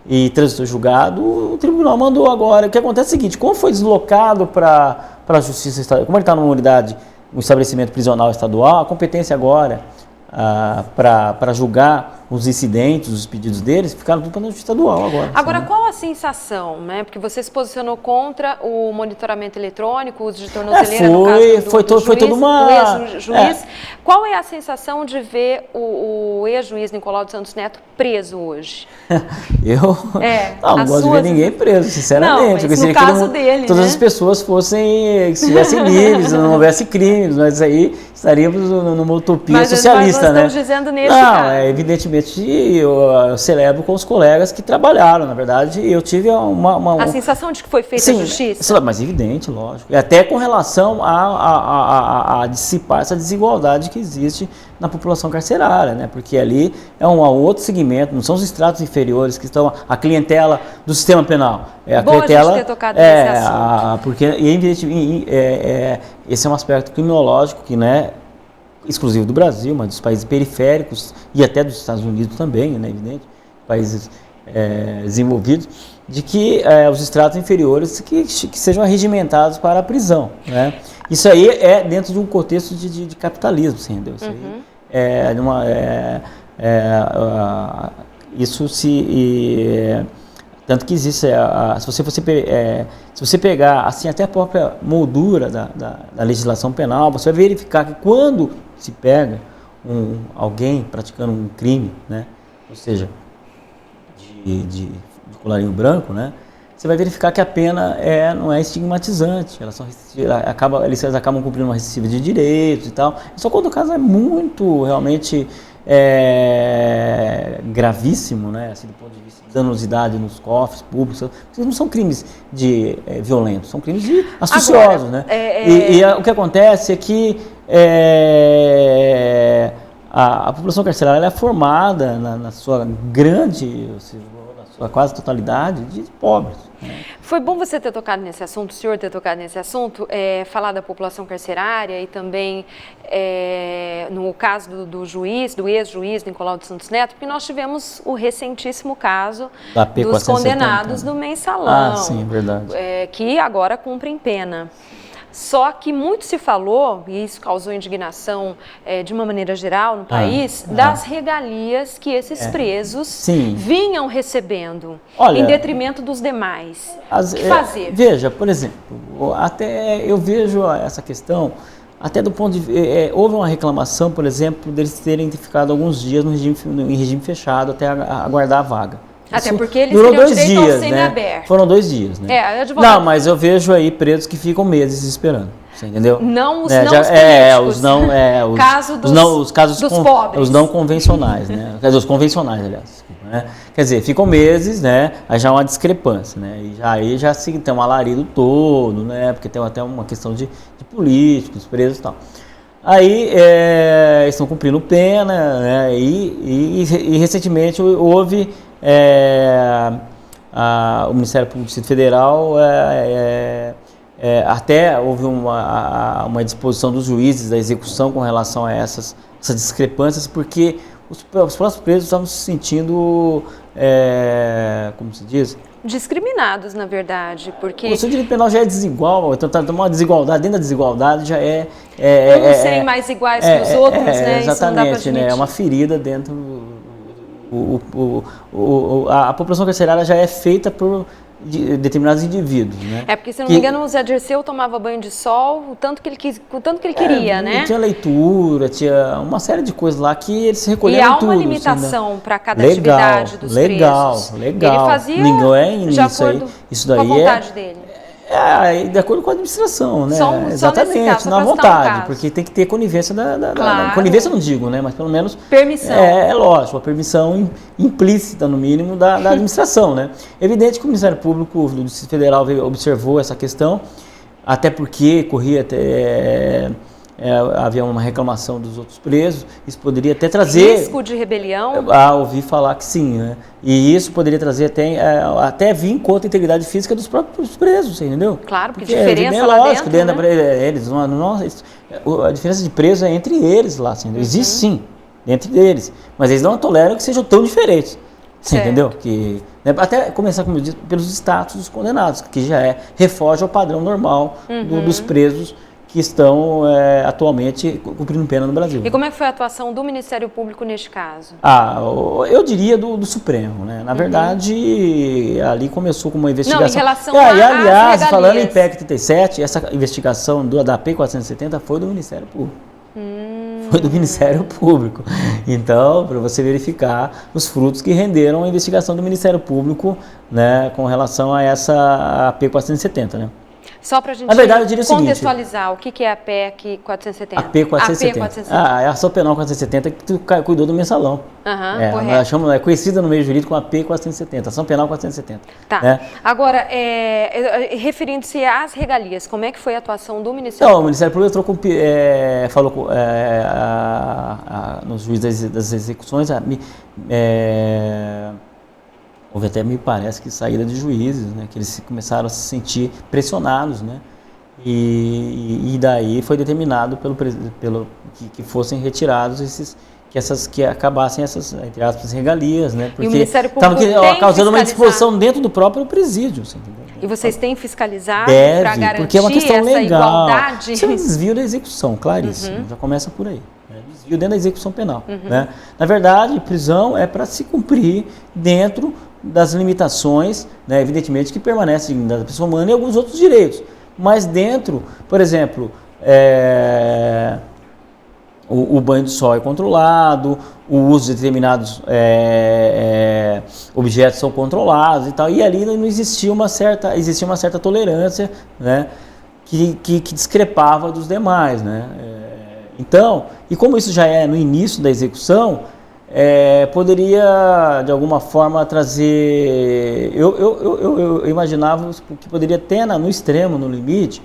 E transitou julgado, o tribunal mandou agora. O que acontece é o seguinte, como foi deslocado para a Justiça Estadual, como ele está numa unidade, um estabelecimento prisional estadual, a competência agora para julgar os incidentes, os pedidos deles, ficaram tudo para a Justiça Estadual agora. Agora, qual a sensação, né? Porque você se posicionou contra o monitoramento eletrônico, o uso de tornozeleira, no caso foi toda uma... do ex-juiz. Qual é a sensação de ver o ex-juiz Nicolau dos Santos Neto preso hoje? Eu não gosto de ver ninguém preso, sinceramente. Não, mas no caso dele, todas as pessoas estivessem livres, não houvesse crimes, mas aí estaríamos numa utopia socialista, mas nós né? estamos dizendo nesse caso. Evidentemente eu celebro com os colegas que trabalharam, na verdade, eu tive a sensação de que foi feita a justiça? Mas evidente, lógico. E até com relação a dissipar essa desigualdade que existe na população carcerária, né? Porque ali é um outro segmento, não são os estratos inferiores que estão a clientela do sistema penal. A clientela, a gente ter tocado nesse assunto. Porque esse é um aspecto criminológico que não é exclusivo do Brasil, mas dos países periféricos e até dos Estados Unidos também, né, evidente, países desenvolvidos, de que os estratos inferiores que sejam arregimentados para a prisão, né? Isso aí é dentro de um contexto de capitalismo, assim, entendeu? Isso aí isso tanto que existe, se você pegar assim, até a própria moldura da legislação penal, você vai verificar que quando se pega alguém praticando um crime, né, ou seja, de colarinho branco, né, você vai verificar que a pena não é estigmatizante, eles acabam cumprindo uma restritiva de direitos e tal. Só quando o caso é muito, realmente, gravíssimo, né, assim, do ponto de vista de danosidade nos cofres públicos, porque não são crimes violentos, são crimes astuciosos, né? O que acontece é que a população carcerária ela é formada na sua grande, na sua quase totalidade, de pobres. Né? Foi bom você ter tocado nesse assunto, o senhor ter tocado nesse assunto, falar da população carcerária e também no caso do ex-juiz Nicolau dos Santos Neto, porque nós tivemos o recentíssimo caso dos condenados do Mensalão, sim, verdade. Que agora cumprem pena. Só que muito se falou, e isso causou indignação de uma maneira geral no país, das regalias que esses presos vinham recebendo, em detrimento dos demais. O que fazer? Veja, por exemplo, até eu vejo essa questão, até do ponto de houve uma reclamação, por exemplo, deles terem ficado alguns dias em regime fechado até aguardar a vaga. Até porque eles durou teriam 2 direito ao dias, semi-aberto. Né? Foram 2 dias, né? Não, mas eu vejo aí presos que ficam meses esperando. Você entendeu? Não os políticos. Os casos dos pobres. Os não convencionais, né? Quer dizer, os convencionais, aliás. Desculpa, né? Quer dizer, ficam meses, né? Aí já há uma discrepância, né? E aí já tem um alarido todo, né? Porque tem até uma questão de políticos, presos e tal. Aí eles estão cumprindo pena, né? E recentemente houve o Ministério Público do Distrito Federal até houve uma disposição dos juízes da execução com relação a essas discrepâncias, porque os próprios presos estavam se sentindo, como se diz? Discriminados, na verdade, porque... O seu direito penal já é desigual, então uma desigualdade, dentro da desigualdade já uns serem mais iguais que os outros, né? Exatamente, isso não dá pra admitir. Né? É uma ferida dentro... A população carcerária já é feita por determinados indivíduos, né? Porque, se não me engano, o Zé Dirceu tomava banho de sol o tanto que ele queria, né? Tinha leitura, tinha uma série de coisas lá que eles recolheram tudo. E há uma limitação para cada atividade dos presos. Legal. Ele fazia de acordo com a vontade dele. De acordo com a administração, né? Exatamente, caso, na vontade, porque tem que ter conivência conivência não digo, né? Mas pelo menos... Permissão. É lógico, a permissão implícita, no mínimo, da administração, né? Evidente que o Ministério Público do Distrito Federal observou essa questão, até porque havia uma reclamação dos outros presos, isso poderia até trazer... Risco de rebelião? Ouvi falar que sim, né? E isso poderia trazer até vir contra a integridade física dos próprios presos, entendeu? Claro, porque diferença lá lógico, dentro, né? A diferença de preso é entre eles lá, assim, existe sim, entre eles, mas eles não toleram que sejam tão diferentes, você entendeu? Né, até começar, como eu disse, pelos status dos condenados, que já refógio ao padrão normal dos presos que estão atualmente cumprindo pena no Brasil. E como é que foi a atuação do Ministério Público neste caso? Eu diria do Supremo, né? Na verdade, ali começou com uma investigação... Não, em relação aliás, falando em PEC 37, essa investigação da P 470 foi do Ministério Público. Foi do Ministério Público. Então, para você verificar os frutos que renderam a investigação do Ministério Público, né, com relação a essa P 470, né? Só para a gente contextualizar, o que é a PEC 470? A P 470. É a ação penal 470 que cuidou do mensalão. É conhecida no meio jurídico como a P 470, ação penal 470. Tá. Né? Agora, referindo-se às regalias, como é que foi a atuação do Ministério Público? O Ministério Público falou nos juízes das execuções, houve até, me parece, que saída de juízes, né, que eles começaram a se sentir pressionados, né, e daí foi determinado que fossem retirados que acabassem essas, entre aspas, regalias, né, porque estavam causando uma indisposição dentro do próprio presídio. Assim, e vocês têm fiscalizado para garantir porque é uma questão essa legal. igualdade? Isso é um desvio da execução, claríssimo, já começa por aí. Desvio dentro da execução penal. Né? Na verdade, prisão é para se cumprir dentro das limitações, né, evidentemente, que permanecem da pessoa humana e alguns outros direitos. Mas dentro, por exemplo, o banho de sol é controlado, o uso de determinados objetos são controlados e tal, e ali não existia uma certa tolerância, né, que discrepava dos demais, né. Então, e como isso já é no início da execução, poderia de alguma forma trazer, eu imaginava que poderia ter no extremo, no limite,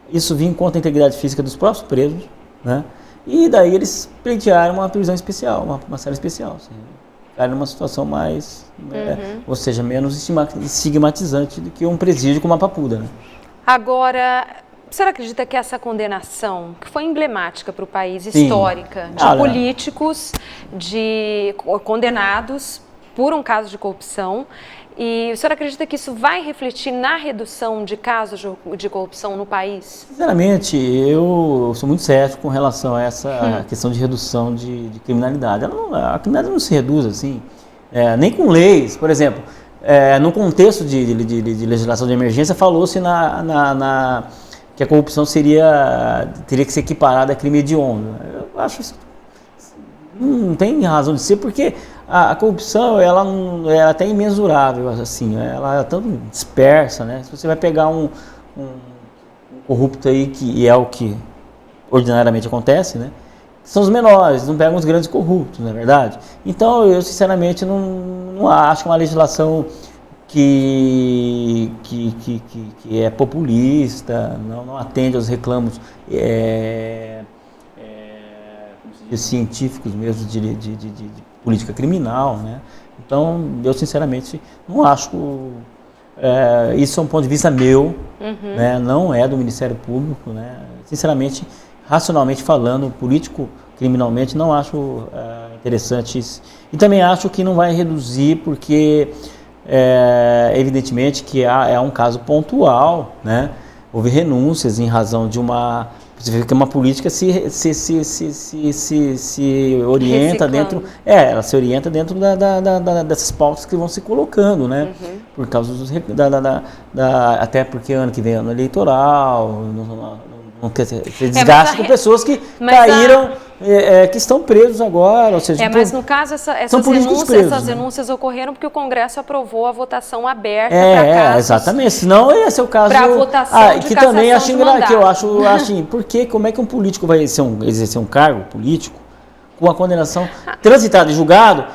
isso vir contra a integridade física dos próprios presos, né? E daí eles pleitearam uma prisão especial, uma cela especial. Assim, ficaram numa situação mais, ou seja, menos estigmatizante do que um presídio com uma papuda, né? Agora, o senhor acredita que essa condenação, que foi emblemática para o país, Sim. histórica, de políticos, de condenados por um caso de corrupção, e o senhor acredita que isso vai refletir na redução de casos de corrupção no país? Sinceramente, eu sou muito cético com relação a essa questão de redução de criminalidade. A criminalidade não se reduz assim, nem com leis. Por exemplo, no contexto de legislação de emergência, falou-se que a corrupção teria que ser equiparada a crime hediondo. Eu acho isso não tem razão de ser, porque a corrupção ela é até imensurável, assim, ela é tão dispersa, né? Se você vai pegar um corrupto aí, e é o que ordinariamente acontece, né? São os menores, não pegam os grandes corruptos, não é verdade? Então, eu sinceramente não acho que uma legislação que é populista, não atende aos reclamos científicos mesmo de política criminal, né? Então, eu sinceramente não acho, isso é um ponto de vista meu, né? Não é do Ministério Público, né? Sinceramente, racionalmente falando, político criminalmente, não acho interessante isso. E também acho que não vai reduzir, porque evidentemente que é um caso pontual, né? Houve renúncias em razão de uma... Você vê que uma política se orienta dentro... ela se orienta dentro dessas pautas que vão se colocando, né? Por causa dos... até porque ano que vem é ano eleitoral, não quer ser desgaste com pessoas que caíram, que estão presos agora, ou seja... mas no caso, essas denúncias ocorreram porque o Congresso aprovou a votação aberta para casos... exatamente, senão esse é o caso... Para a votação de que também acho que eu acho assim, porque como é que um político vai exercer um cargo político com a condenação transitada e julgado,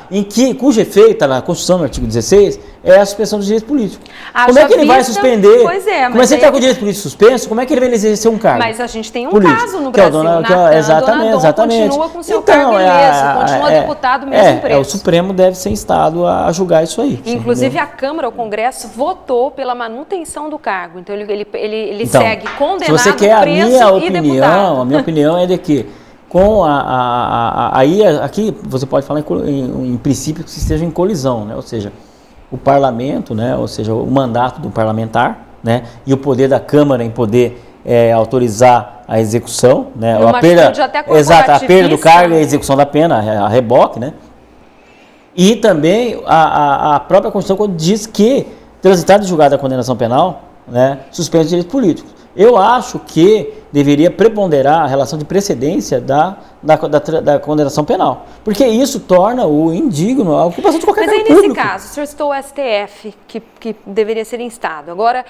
cujo efeito está na Constituição, no artigo 16, é a suspensão dos direitos políticos. Como é que ele vai suspender? Pois é, mas se ele está com o direito político suspenso, como é que ele vai exercer um cargo? Mas a gente tem um político, caso no Brasil, exatamente. Continua com seu cargo ileso, continua deputado mesmo preso. O Supremo deve ser instado a julgar isso aí. Inclusive a Câmara, o Congresso, votou pela manutenção do cargo. Então ele segue condenado, se você quer preso e deputado. A minha opinião é de que aí aqui você pode falar em princípio que esteja em colisão, né? Ou seja, o parlamento, né? Ou seja, o mandato do parlamentar, né? E o poder da Câmara em poder autorizar a execução, né? A perda do cargo e a execução da pena, a reboque, né? E também a própria Constituição diz que transitada e julgada a condenação penal, né? Suspende os direitos políticos. Eu acho que deveria preponderar a relação de precedência da condenação penal, porque isso torna o indigno a ocupação de qualquer cargo público. Mas aí, nesse caso, o senhor citou o STF, que deveria ser instado. Agora,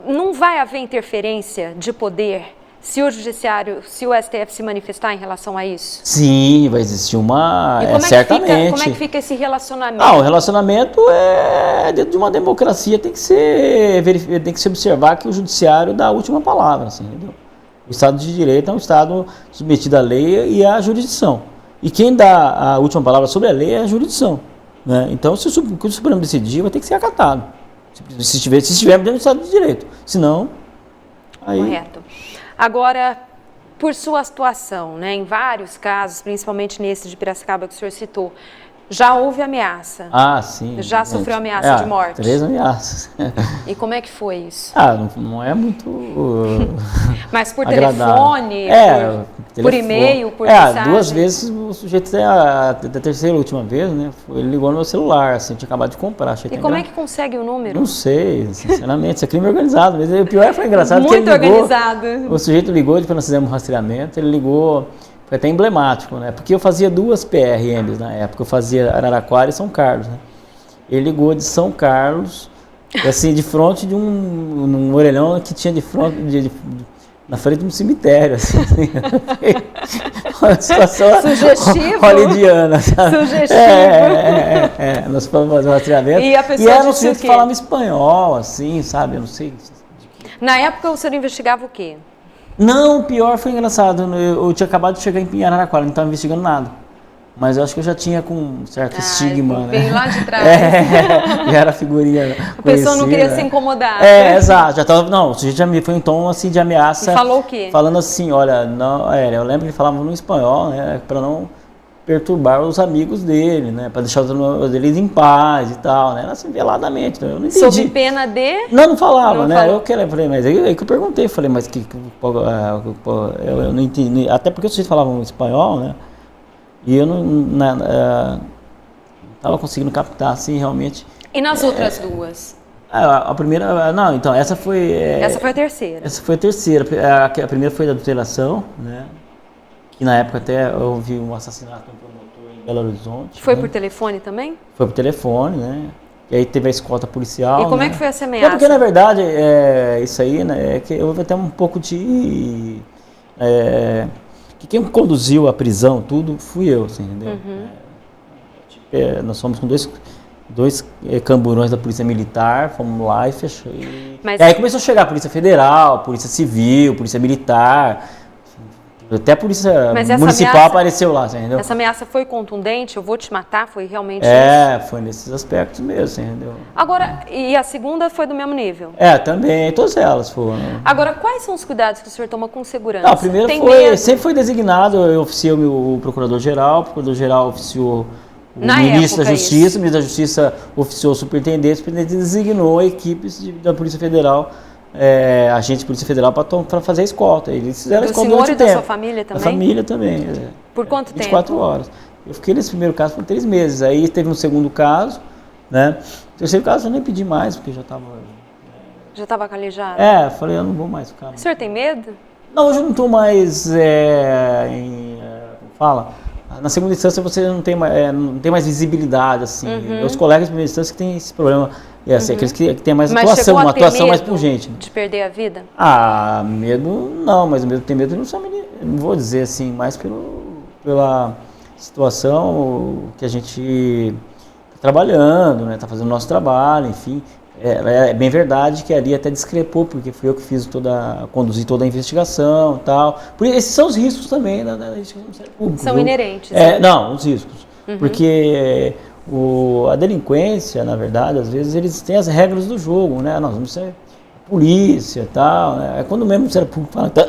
não vai haver interferência de poder se o Judiciário, se o STF se manifestar em relação a isso? Sim, vai existir uma... certamente. Como é que fica esse relacionamento? O relacionamento dentro de uma democracia tem que se observar que o Judiciário dá a última palavra, assim, entendeu? O Estado de Direito é um Estado submetido à lei e à jurisdição. E quem dá a última palavra sobre a lei é a jurisdição, né? Então, se o Supremo decidir, vai ter que ser acatado. Se estiver dentro do Estado de Direito. Senão, aí... Correto. Agora, por sua atuação, né, em vários casos, principalmente nesse de Piracicaba que o senhor citou, já houve ameaça? Sim. Já sofreu ameaça de morte? 3 ameaças. E como é que foi isso? Não é muito Mas por agradável. Telefone? Por e-mail? Por mensagem? 2 vezes o sujeito, a terceira e última vez, né? Ele ligou no meu celular, assim, tinha acabado de comprar. E como é que consegue o número? Não sei, sinceramente, isso é crime organizado. Mas o pior foi engraçado muito que ele ligou, organizado. O sujeito ligou, depois nós fizemos um rastreamento, ele ligou foi até emblemático, né? Porque eu fazia 2 PRMs na época, eu fazia Araraquara e São Carlos, né? Ele ligou de São Carlos, assim, de frente de um orelhão que tinha de frente, na frente de um cemitério, assim. Uma situação sugestivo. hollywoodiana, sabe? Sugestivo. Nós fomos fazer um rastreamento. E a pessoa era um disse o sujeito que quê? falava espanhol, assim, sabe? Eu não sei. Na época o senhor investigava o quê? Não, o pior foi engraçado. Eu tinha acabado de chegar em Araraquara, não estava investigando nada. Mas eu acho que eu já tinha com um certo estigma, né? Veio lá de trás. Já era figurinha A pessoa não queria se incomodar. Exato. Já tava, não, o sujeito já foi em tom assim de ameaça. E falou o quê? Falando assim, olha, não, eu lembro que ele falava no espanhol, né? Para não perturbar os amigos dele, né? Para deixar os amigos dele em paz e tal, né? Assim, veladamente, né? Eu não entendi. Sob pena de... Não falava, não né? falou. Eu falei, mas aí que eu perguntei, falei, mas eu não entendi. Até porque os sujeitos falavam espanhol, né? E eu não estava conseguindo captar, assim, realmente. E nas outras duas? A primeira, não, então, essa foi... Essa foi a terceira. Essa foi a terceira. A primeira foi da adulteração, né? Que na época até houve um assassinato de um promotor em Belo Horizonte. Foi né? por telefone também? Foi por telefone, né? E aí teve a escolta policial. E como né? é que foi essa ameaça? Porque, na verdade, isso aí, né, é que houve até um pouco de... que quem conduziu a prisão, tudo, fui eu, assim, entendeu? Nós fomos com dois camburões da Polícia Militar, fomos lá e fechou. E aí começou a chegar a Polícia Federal, Polícia Civil, Polícia Militar, até a Polícia Municipal apareceu lá, assim, entendeu? Essa ameaça foi contundente? Eu vou te matar? Foi realmente isso? Foi nesses aspectos mesmo, assim, entendeu? Agora, e a segunda foi do mesmo nível? Também, todas elas foram. Agora, quais são os cuidados que o senhor toma com segurança? Não, a primeira sempre foi designado, eu oficiei o Procurador-Geral oficiou o Ministro da Justiça, o Ministro da Justiça oficiou o Superintendente designou equipes da Polícia Federal, agentes de Polícia Federal para fazer a escolta. Eles fizeram a escolta durante o tempo. Do senhor e da sua família também? Da família também. Por quanto 24 tempo? horas. Eu fiquei nesse primeiro caso por 3 meses. Aí teve um segundo caso, né? O terceiro caso eu nem pedi mais, porque já estava... Já estava calejado? Falei, eu não vou mais ficar. O senhor tem medo? Não, hoje eu não estou mais fala, na segunda instância você não tem mais visibilidade, assim. Meus colegas de primeira instância que têm esse problema, assim, aqueles que têm mais atuação, uma atuação mais pungente. De perder a vida? Medo não, mas tem medo não vou dizer assim, mais pela situação que a gente está trabalhando, né, está fazendo o nosso trabalho, enfim. É bem verdade que ali até discrepou, porque fui eu que conduzi toda a investigação e tal. Esses são os riscos também da investigação do Ministério Público. São inerentes. Não, os riscos. Porque a delinquência, na verdade, às vezes eles têm as regras do jogo, né? Nós vamos ser polícia e tal, né? Quando mesmo o Ministério Público fala que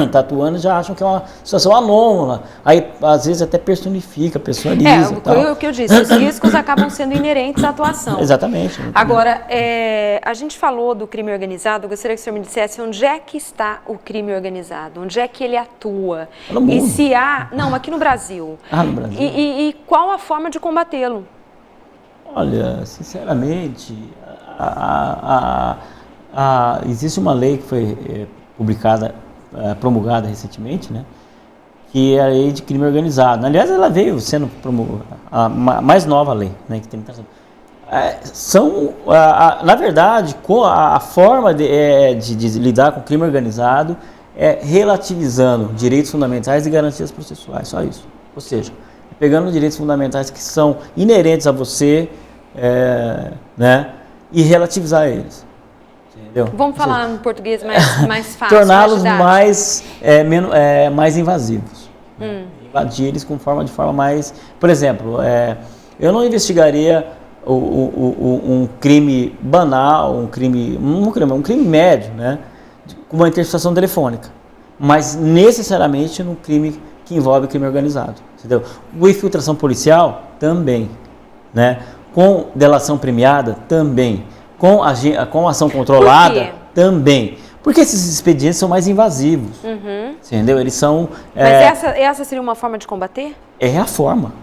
tá atuando, já acham que é uma situação anômala. Aí, às vezes, até personifica, personaliza e tal. Foi o que eu disse, os riscos acabam sendo inerentes à atuação. Exatamente. Agora, a gente falou do crime organizado, eu gostaria que o senhor me dissesse onde é que está o crime organizado, onde é que ele atua. No mundo. E se há... Não, aqui no Brasil. No Brasil. E qual a forma de combatê-lo? Olha, sinceramente, existe uma lei que foi promulgada recentemente, né, que é a lei de crime organizado. Aliás, ela veio sendo promulgada, a mais nova lei, né, que tem na verdade, a forma de lidar com o crime organizado é relativizando direitos fundamentais e garantias processuais, só isso. Ou seja, pegando direitos fundamentais que são inerentes a você, né, e relativizar eles. Entendeu? Vamos falar em português mais fácil. Torná-los mais invasivos. Invadir eles de forma mais... Por exemplo, eu não investigaria um crime banal, um crime médio, né, com uma interceptação telefônica, mas necessariamente num crime que envolve crime organizado. Entendeu? Com infiltração policial, também. Né? Com delação premiada, também. Com ação controlada, também. Porque esses expedientes são mais invasivos. Entendeu? Eles são... Mas essa seria uma forma de combater? É a forma.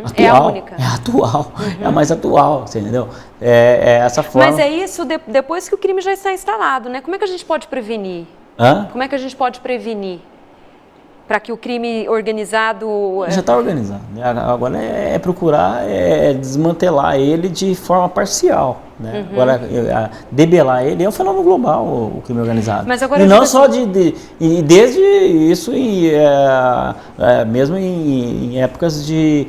Atual, é a única? É a atual. É a mais atual, você entendeu? É essa forma... Mas é isso depois que o crime já está instalado, né? Como é que a gente pode prevenir? Hã? Como é que a gente pode prevenir? para que o crime organizado... Já está organizado, né? Agora é procurar desmantelar ele de forma parcial, né? Agora, debelar ele é um fenômeno global, o crime organizado. Mas agora e não só e desde isso, mesmo em épocas de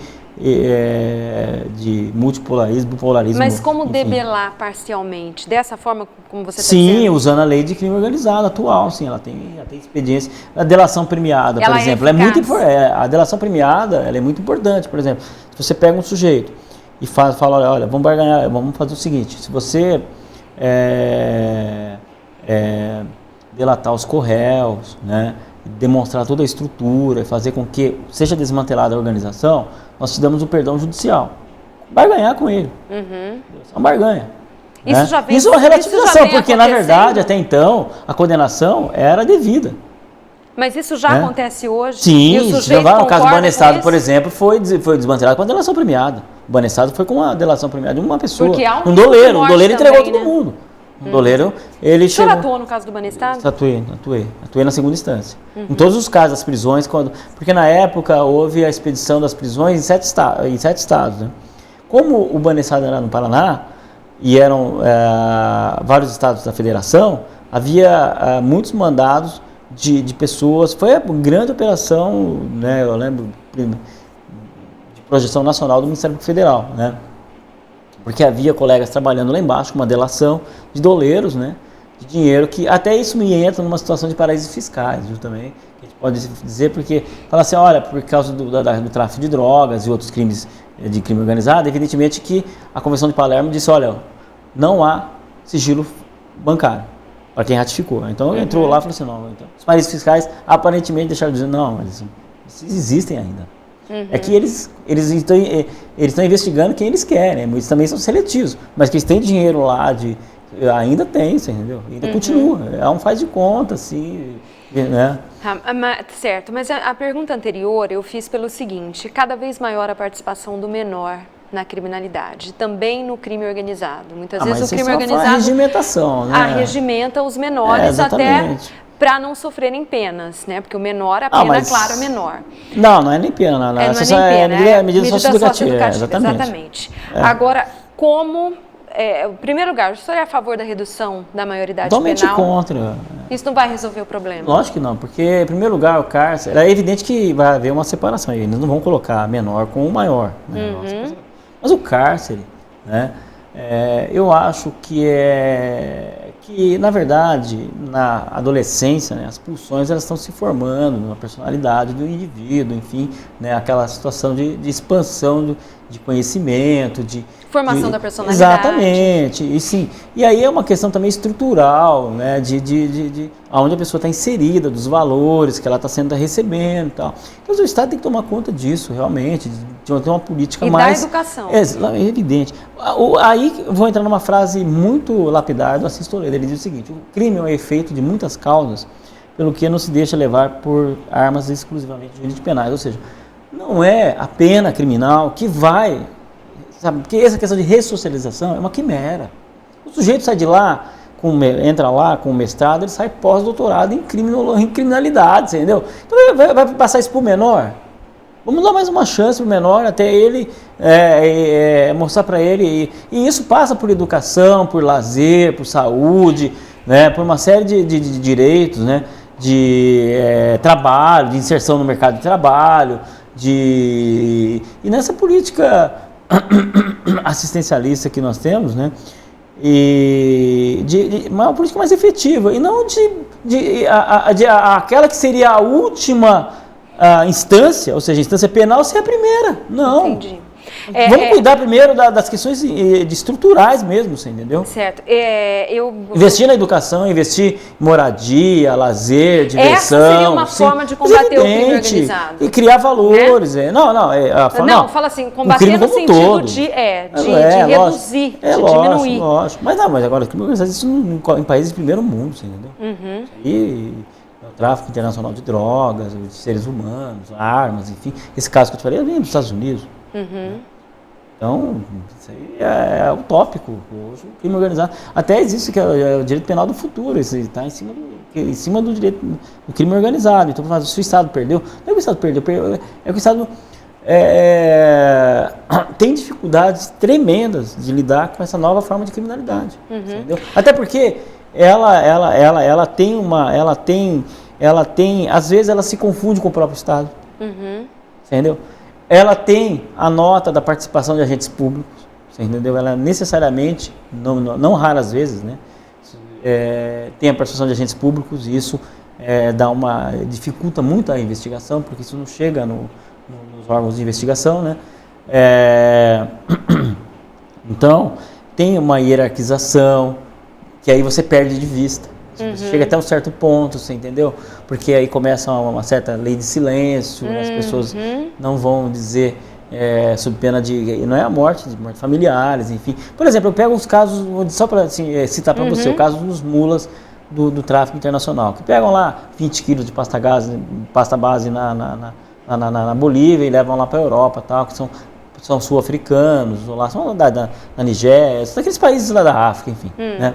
multipolarismo, bipolarismo. Mas como enfim. debelar parcialmente? Dessa forma como você está Sim, dizendo? usando a lei de crime organizado atual, sim, ela tem expediência. A delação premiada, Ela por exemplo, a delação premiada ela é muito importante. Por exemplo, se você pega um sujeito e fala, olha, vamos barganhar, vamos fazer o seguinte, se você delatar os corréus, né, demonstrar toda a estrutura e fazer com que seja desmantelada a organização, nós te damos o perdão judicial. Barganhar com ele. É uma barganha. Isso, né? já vem, isso é uma relativização, porque na acontecendo. verdade, até então, a condenação era devida. Mas isso já acontece hoje? Sim, e o sujeito já o caso do concorda Banestado, com por isso? exemplo, foi desmantelado com a delação premiada. O Banestado foi com a delação premiada de uma pessoa. Porque há um doleiro. de Um morte doleiro entregou também, todo né? mundo. Um doleiro, ele O senhor chegou... atuou no caso do Banestado? Atuei na segunda instância. Em todos os casos das prisões, porque na época houve a expedição das prisões em 7 estados. Né? Como o Banestado era no Paraná, e eram vários estados da federação, havia muitos mandados de pessoas. Foi a grande operação, né, eu lembro, de projeção nacional do Ministério Federal, né? Porque havia colegas trabalhando lá embaixo com uma delação de doleiros, né, de dinheiro, que até isso me entra numa situação de paraísos fiscais, viu, também, que a gente pode dizer, porque fala assim, olha, por causa do tráfico de drogas e outros crimes de crime organizado, evidentemente que a Convenção de Palermo disse, olha, não há sigilo bancário para quem ratificou. Então entrou lá e falou assim, não, então, os paraísos fiscais aparentemente deixaram de dizer, não, mas existem ainda. É que eles estão investigando quem eles querem, eles também são seletivos, mas que eles têm dinheiro lá, ainda tem, você entendeu? Ainda continua, é um faz de conta, assim, né? Certo, mas a pergunta anterior eu fiz pelo seguinte, cada vez maior a participação do menor na criminalidade, também no crime organizado. Muitas vezes o crime organizado regimentação, né? arregimenta os menores até para não sofrerem penas, né? Porque o menor, a pena, claro, é menor. Não é nem pena, não. Não é nem pena, é medida socioeducativa. Exatamente. Agora, como... em primeiro lugar, o senhor é a favor da redução da maioridade totalmente penal? Totalmente contra. Isso não vai resolver o problema? Lógico que não, porque, em primeiro lugar, o cárcere... É evidente que vai haver uma separação aí. Eles não vão colocar menor com o maior. Né? Mas o cárcere, né? Eu acho que, na verdade, na adolescência, né, as pulsões elas estão se formando na personalidade do indivíduo, enfim, né, aquela situação de expansão de conhecimento, formação da personalidade. Exatamente, e sim. E aí é uma questão também estrutural, né, de onde a pessoa está inserida, dos valores que ela está sendo recebendo e tal. Então o Estado tem que tomar conta disso, realmente, de ter uma política mais... E da educação. É evidente. Aí vou entrar numa frase muito lapidar do Assis Toledo. Ele diz o seguinte, o crime é um efeito de muitas causas, pelo que não se deixa levar por armas exclusivamente de direitos penais. Ou seja, não é a pena criminal que vai... Sabe, porque essa questão de ressocialização é uma quimera. O sujeito sai de lá, entra lá com mestrado, ele sai pós-doutorado em criminalidade, entendeu? Então vai passar isso para o menor? Vamos dar mais uma chance para o menor, até ele mostrar para ele. E isso passa por educação, por lazer, por saúde, né, por uma série de direitos, né, de trabalho, de inserção no mercado de trabalho, e nessa política assistencialista que nós temos, né, e uma política mais efetiva, e não aquela que seria a última instância, ou seja, a instância penal ser a primeira. Não. Entendi. Vamos cuidar primeiro das questões estruturais mesmo, você entendeu? Certo. Investir na educação, investir em moradia, lazer, diversão. Essa seria uma forma de combater o crime organizado. E criar valores. Né? Não, fala assim, combater no sentido de reduzir, de diminuir. Lógico. Mas agora o crime organizado, isso em países de primeiro mundo, você entendeu? E o tráfico internacional de drogas, de seres humanos, armas, enfim. Esse caso que eu te falei, vem dos Estados Unidos. Então, isso aí é utópico. Hoje, o crime organizado. Até existe que é o direito penal do futuro, isso está em cima do direito do crime organizado. Então, se o Estado perdeu, não é que o Estado perdeu, é que o Estado tem dificuldades tremendas de lidar com essa nova forma de criminalidade. Entendeu? Até porque ela tem, às vezes ela se confunde com o próprio Estado. Entendeu? Ela tem a nota da participação de agentes públicos, você entendeu? Ela necessariamente, não raras vezes, né, tem a participação de agentes públicos e isso dificulta muito a investigação, porque isso não chega nos órgãos de investigação, né? Então, tem uma hierarquização que aí você perde de vista. Você chega até um certo ponto, você entendeu? Porque aí começa uma certa lei de silêncio, as pessoas não vão dizer sob pena de... Não é a morte, de morte familiares, enfim. Por exemplo, eu pego os casos, só para assim, citar para você, o caso dos mulas do tráfico internacional, que pegam lá 20 quilos de pasta base na Bolívia e levam lá para a Europa, tal, que são sul-africanos, ou lá são da Nigéria, são daqueles países lá da África, enfim, né?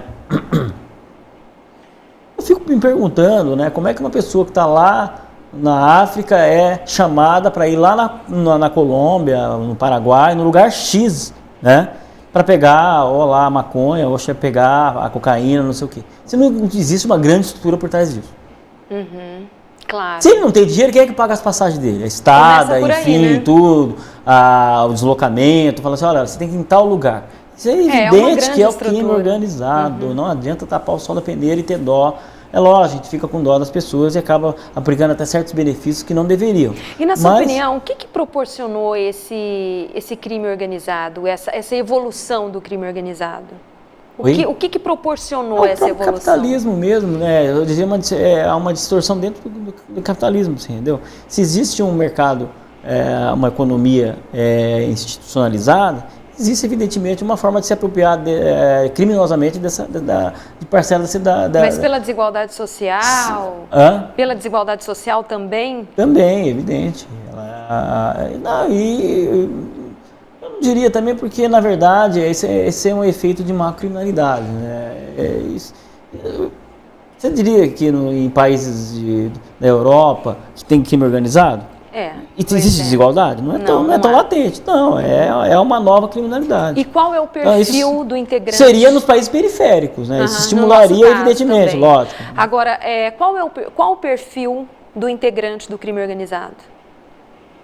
Eu fico me perguntando, né, como é que uma pessoa que está lá na África é chamada para ir lá na Colômbia, no Paraguai, no lugar X, né, para pegar ou lá a maconha, ou pegar a cocaína, não sei o quê. Se não existe uma grande estrutura por trás disso. Claro. Se ele não tem dinheiro, quem é que paga as passagens dele? A estada, enfim, né? Tudo, o deslocamento, fala assim, olha, você tem que ir em tal lugar. Isso é evidente que é o crime organizado, não adianta tapar o sol da peneira e ter dó. É lógico, a gente fica com dó das pessoas e acaba aplicando até certos benefícios que não deveriam. E na sua opinião, o que proporcionou esse crime organizado, essa evolução do crime organizado? O que proporcionou essa evolução? O capitalismo mesmo, né? Eu dizia há uma distorção dentro do capitalismo, entendeu? Se existe um mercado, uma economia institucionalizada, existe evidentemente uma forma de se apropriar criminosamente de parcela Mas pela desigualdade social? Pela desigualdade social também? Também, evidente. Eu não diria também porque, na verdade, esse é um efeito de macrocriminalidade, né? Você diria que em países da Europa que tem crime organizado? E existe desigualdade? Não é tão latente, não. É uma nova criminalidade. E qual é o perfil do integrante? Seria nos países periféricos, né? Isso estimularia, evidentemente, lógico. Agora, qual o perfil do integrante do crime organizado?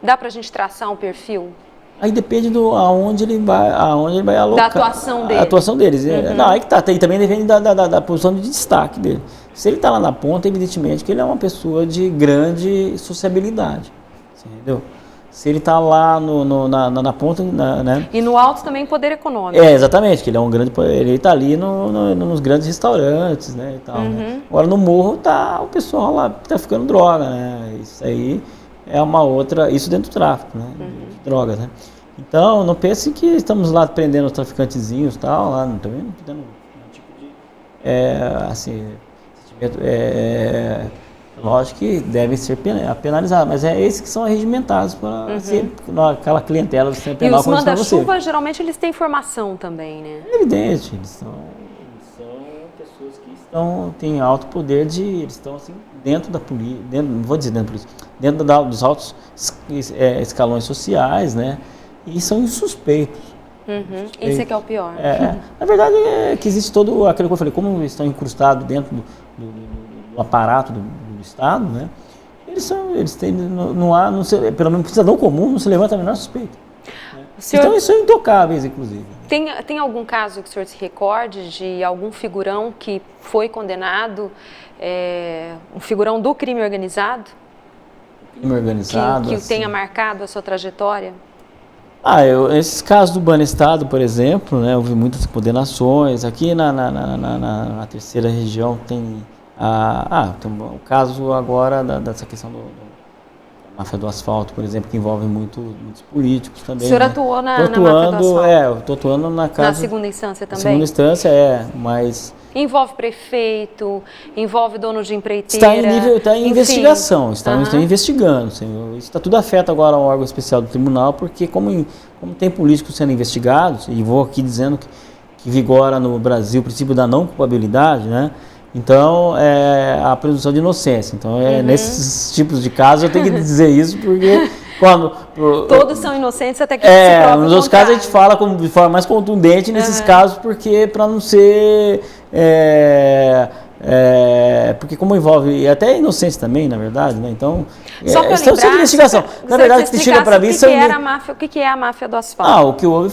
Dá pra gente traçar um perfil? Aí depende aonde ele vai alocar. Da atuação dele. A atuação deles. Não, aí que tá. E também depende da posição de destaque dele. Se ele está lá na ponta, evidentemente que ele é uma pessoa de grande sociabilidade. Entendeu? Se ele está lá na ponta, né? E no alto também poder econômico. Exatamente, que ele é um grande, ele está ali nos grandes restaurantes, né, e tal, né? Agora no morro tá o pessoal lá traficando droga, né? Isso aí é uma outra, isso dentro do tráfico, né? De drogas, né? Então, não pense que estamos lá prendendo os traficantezinhos e tal, lá, também não tendo um tipo de, lógico que devem ser penalizados, mas esses que são arregimentados para ser aquela clientela do sistema penal. E os manda-chuva, geralmente, eles têm formação também, né? É evidente, eles são pessoas que têm alto poder eles estão assim, dentro da polícia, não vou dizer dentro da polícia, dentro dos altos escalões sociais, né? E são insuspeitos. Isso é que é o pior. Na verdade, é que existe todo aquilo que eu falei, como eles estão incrustados dentro do aparato do Estado, né? Eles têm, pelo menos cidadão comum, não se levanta a menor suspeita. Né? Então, isso é intocáveis, inclusive. Tem algum caso que o senhor se recorde de algum figurão que foi condenado, um figurão do crime organizado? Crime organizado. Que assim, tenha marcado a sua trajetória? Esses casos do Banestado, por exemplo, né? Houve muitas condenações. Aqui na terceira região tem o caso agora dessa questão máfia do asfalto, por exemplo, que envolve muitos políticos também. O senhor né? atuou na máfia do asfalto? Eu estou atuando na casa... Na segunda instância também? Na segunda instância, mas... Envolve prefeito, envolve dono de empreiteira... Está em investigação, estamos investigando. Isso está tudo afeta agora ao órgão especial do tribunal, porque como tem políticos sendo investigados, e vou aqui dizendo que vigora no Brasil o princípio da não culpabilidade, né? Então, a presunção de inocência. Então, nesses tipos de casos, eu tenho que dizer isso, porque todos são inocentes até que se prove nos outros casos, a gente fala de forma mais contundente nesses casos, porque para não ser... porque como envolve até inocência também, na verdade, né? Então, só de investigação. Na verdade, o que chega para mim são... O que é a máfia do asfalto? O que houve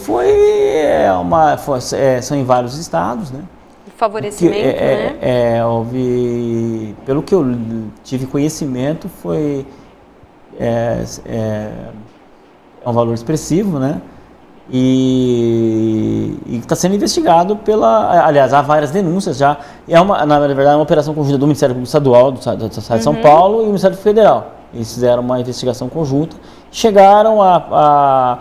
são em vários estados, né? Favorecimento, né? Houve, pelo que eu tive conhecimento, foi um valor expressivo, né? E está sendo investigado aliás, há várias denúncias já. Na verdade, é uma operação conjunta do Ministério Público Estadual do Estado de São Paulo e o Ministério Federal. Eles fizeram uma investigação conjunta, chegaram a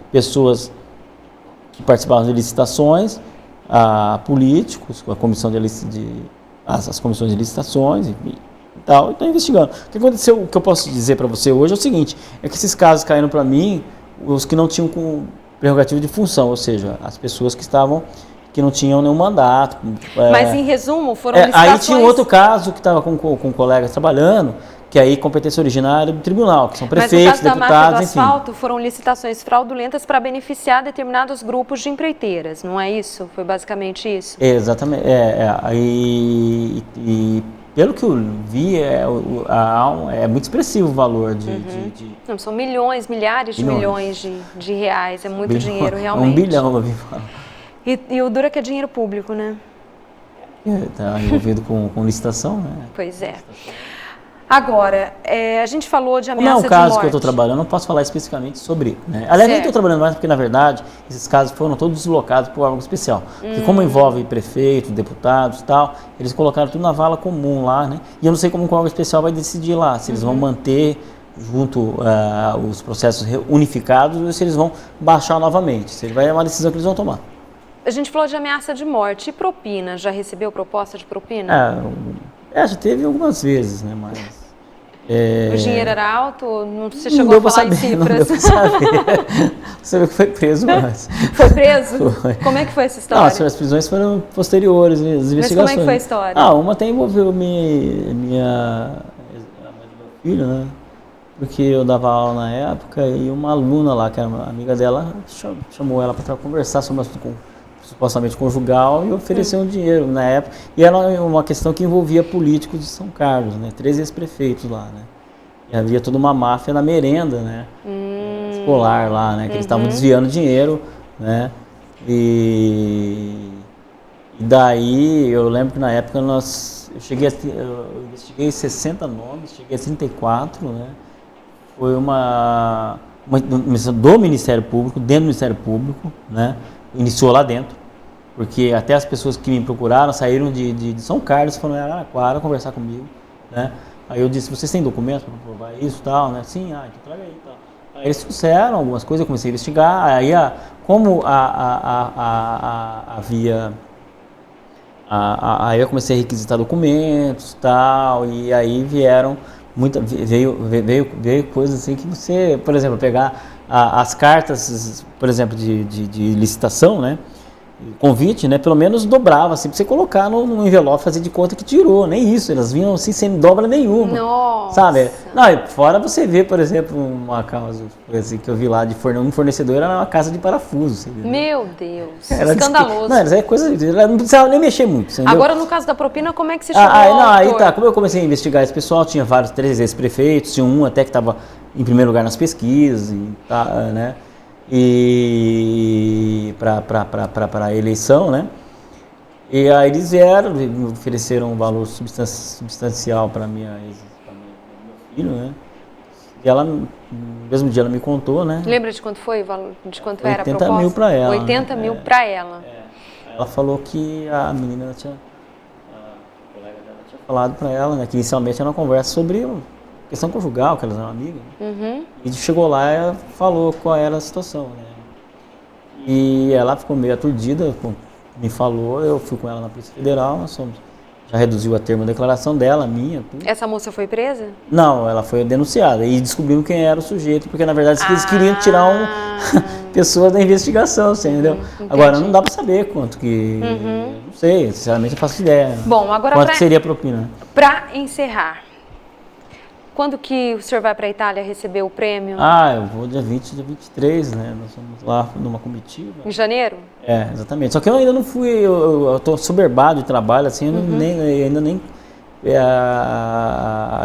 pessoas que participaram de licitações, a políticos, a comissão as comissões de licitações e tal, e estão investigando. O que aconteceu, o que eu posso dizer para você hoje é o seguinte, é que esses casos caíram para mim, os que não tinham prerrogativa de função, ou seja, as pessoas que não tinham nenhum mandato. Mas em resumo, foram licitações... Aí tinha um outro caso que estava com colegas trabalhando, que aí competência originária do tribunal, que são prefeitos, deputados, enfim. Mas no caso da máfia do asfalto, foram licitações fraudulentas para beneficiar determinados grupos de empreiteiras, não é isso? Foi basicamente isso? Exatamente. E pelo que eu vi, é muito expressivo o valor Não, são milhões, milhares de milhões de reais, é muito dinheiro realmente. 1 bilhão, eu vi falar. E o duro é que é dinheiro público, né? Está envolvido com licitação, né? Pois é. Agora, a gente falou de ameaça de morte. Como é o caso que eu estou trabalhando, eu não posso falar especificamente sobre ele, né? Aliás, nem estou trabalhando mais porque, na verdade, esses casos foram todos deslocados para o órgão especial. Porque como envolve prefeitos, deputados e tal, eles colocaram tudo na vala comum lá, né? E eu não sei como o órgão especial vai decidir lá, se eles vão manter junto os processos unificados ou se eles vão baixar novamente. É uma decisão que eles vão tomar. A gente falou de ameaça de morte. E propina? Já recebeu proposta de propina? Já teve algumas vezes, né? Mas... O dinheiro era alto? Você chegou a falar em cifras? Não deu para saber. Você viu que foi preso, mas... Foi preso? Foi. Como é que foi essa história? As prisões foram posteriores, as investigações. Mas como é que foi a história? Uma até envolveu minha filha, né? Porque eu dava aula na época e uma aluna lá, que era uma amiga dela, chamou ela para conversar sobre um assunto supostamente conjugal e ofereceu um dinheiro na época. E era uma questão que envolvia políticos de São Carlos, né? 3 ex-prefeitos lá, né? E havia toda uma máfia na merenda, né? Escolar lá, né? Que eles estavam desviando dinheiro, né? E daí eu lembro que na época eu investiguei 60 nomes, cheguei a 34, né? Foi uma missão do Ministério Público, dentro do Ministério Público, né? Iniciou lá dentro, porque até as pessoas que me procuraram saíram de São Carlos, foram em Araraquara conversar comigo, né? Aí eu disse, vocês têm documentos para provar isso e tal, né? Sim, então traga aí e tal. Aí eles trouxeram algumas coisas, eu comecei a investigar, aí como havia... Aí eu comecei a requisitar documentos e tal, e aí veio coisas assim que você, por exemplo, pegar as cartas, por exemplo, de licitação, né? Convite, né? Pelo menos dobrava, assim, para você colocar no envelope, fazer de conta que tirou, nem isso, elas vinham assim sem dobra nenhuma. Nossa! Sabe? Não, fora você vê, por exemplo, uma causa assim, que eu vi lá de um fornecedor, era uma casa de parafuso. Meu Deus! Escandaloso. Não, é coisa, ela não precisava nem mexer muito. Entendeu? Agora, no caso da propina, como é que você chegou ao aí tá, como eu comecei a investigar esse pessoal, tinha 3 ex-prefeitos, tinha um até que estava em primeiro lugar nas pesquisas, né? E para a eleição, né? E aí eles vieram, me ofereceram um valor substancial para meu filho, né? E ela, no mesmo dia, ela me contou, né? Lembra de quanto foi o valor? De quanto era a proposta? 80 mil para ela. 80 mil para ela. Ela falou que a menina a colega dela tinha falado para ela, né? Que inicialmente era uma conversa sobre questão conjugal, que elas eram amigas. E chegou lá e falou qual era a situação, né? E ela ficou meio aturdida, me falou, eu fui com ela na Polícia Federal, já reduziu a termo de declaração dela, minha, tudo. Essa moça foi presa? Não, ela foi denunciada e descobriram quem era o sujeito, porque na verdade eles queriam tirar pessoa da investigação, você entendeu? Agora não dá para saber quanto que, não sei, sinceramente eu faço ideia. Bom, agora quanto seria a propina? Para encerrar, quando que o senhor vai para a Itália receber o prêmio? Eu vou dia 20, dia 23, né? Nós somos lá numa comitiva. Em janeiro? Exatamente. Só que eu ainda não fui, eu tô soberbado de trabalho, assim, eu ainda nem...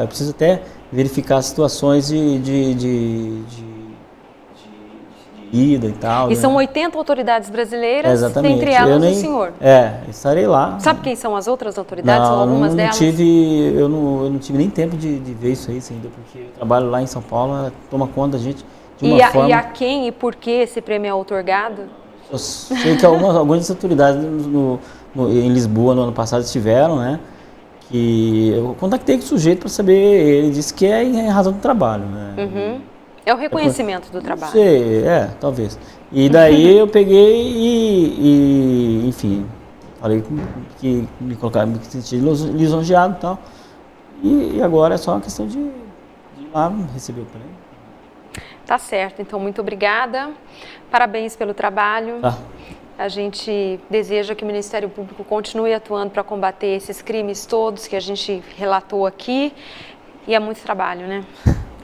eu preciso até verificar situações de ida e tal. E são 80 autoridades brasileiras, exatamente. Dentre elas o senhor. Estarei lá. Sabe quem são as outras autoridades ou algumas delas? Eu não tive nem tempo de ver isso aí ainda, porque eu trabalho lá em São Paulo, ela toma conta da gente de uma forma... E a quem e por que esse prêmio é outorgado? Eu sei que algumas autoridades em Lisboa no ano passado estiveram, né? Que eu contactei com o sujeito para saber, ele disse que é em razão do trabalho, né? É o reconhecimento do trabalho. Não sei, talvez. E daí eu peguei e enfim, falei que me colocaram, me senti lisonjeado e tal. E agora é só uma questão de ir lá receber o prêmio. Tá certo, então muito obrigada. Parabéns pelo trabalho. A gente deseja que o Ministério Público continue atuando para combater esses crimes todos que a gente relatou aqui. E é muito trabalho, né?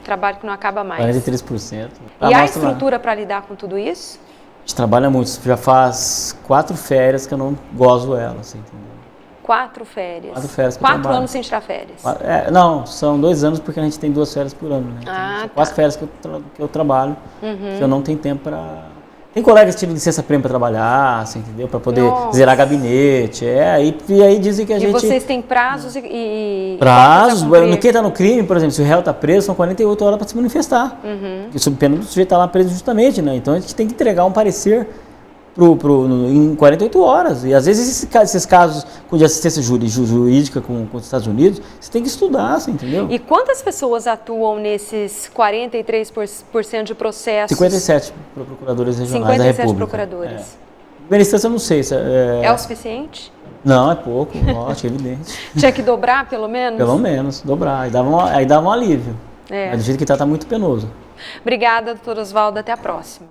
Trabalho que não acaba mais. 43%. E há estrutura para lidar com tudo isso? A gente trabalha muito. Já faz 4 férias que eu não gozo elas, entendeu? 4 férias? 4 férias que 4 anos sem tirar férias? Não, são 2 anos porque a gente tem 2 férias por ano, né? São 4 férias que eu trabalho, que eu não tenho tempo para... Tem colegas que tiram licença-prêmio para trabalhar, assim, entendeu? Para poder zerar gabinete. E aí dizem que a gente... E vocês têm prazos e prazos? Quem está no crime, por exemplo, se o réu está preso, são 48 horas para se manifestar. Porque sob pena do sujeito estar lá preso justamente, né? Então a gente tem que entregar um parecer em 48 horas. E às vezes esses casos de assistência jurídica com os Estados Unidos, você tem que estudar, assim, entendeu? E quantas pessoas atuam nesses 43% de processos? 57 procuradores regionais da República. 57 procuradores. Primeira instância eu não sei. É o suficiente? Não, é pouco, lógico, evidente. Tinha que dobrar, pelo menos? Pelo menos, dobrar. Aí dava um alívio. Mas do jeito que está muito penoso. Obrigada, doutor Oswaldo. Até a próxima.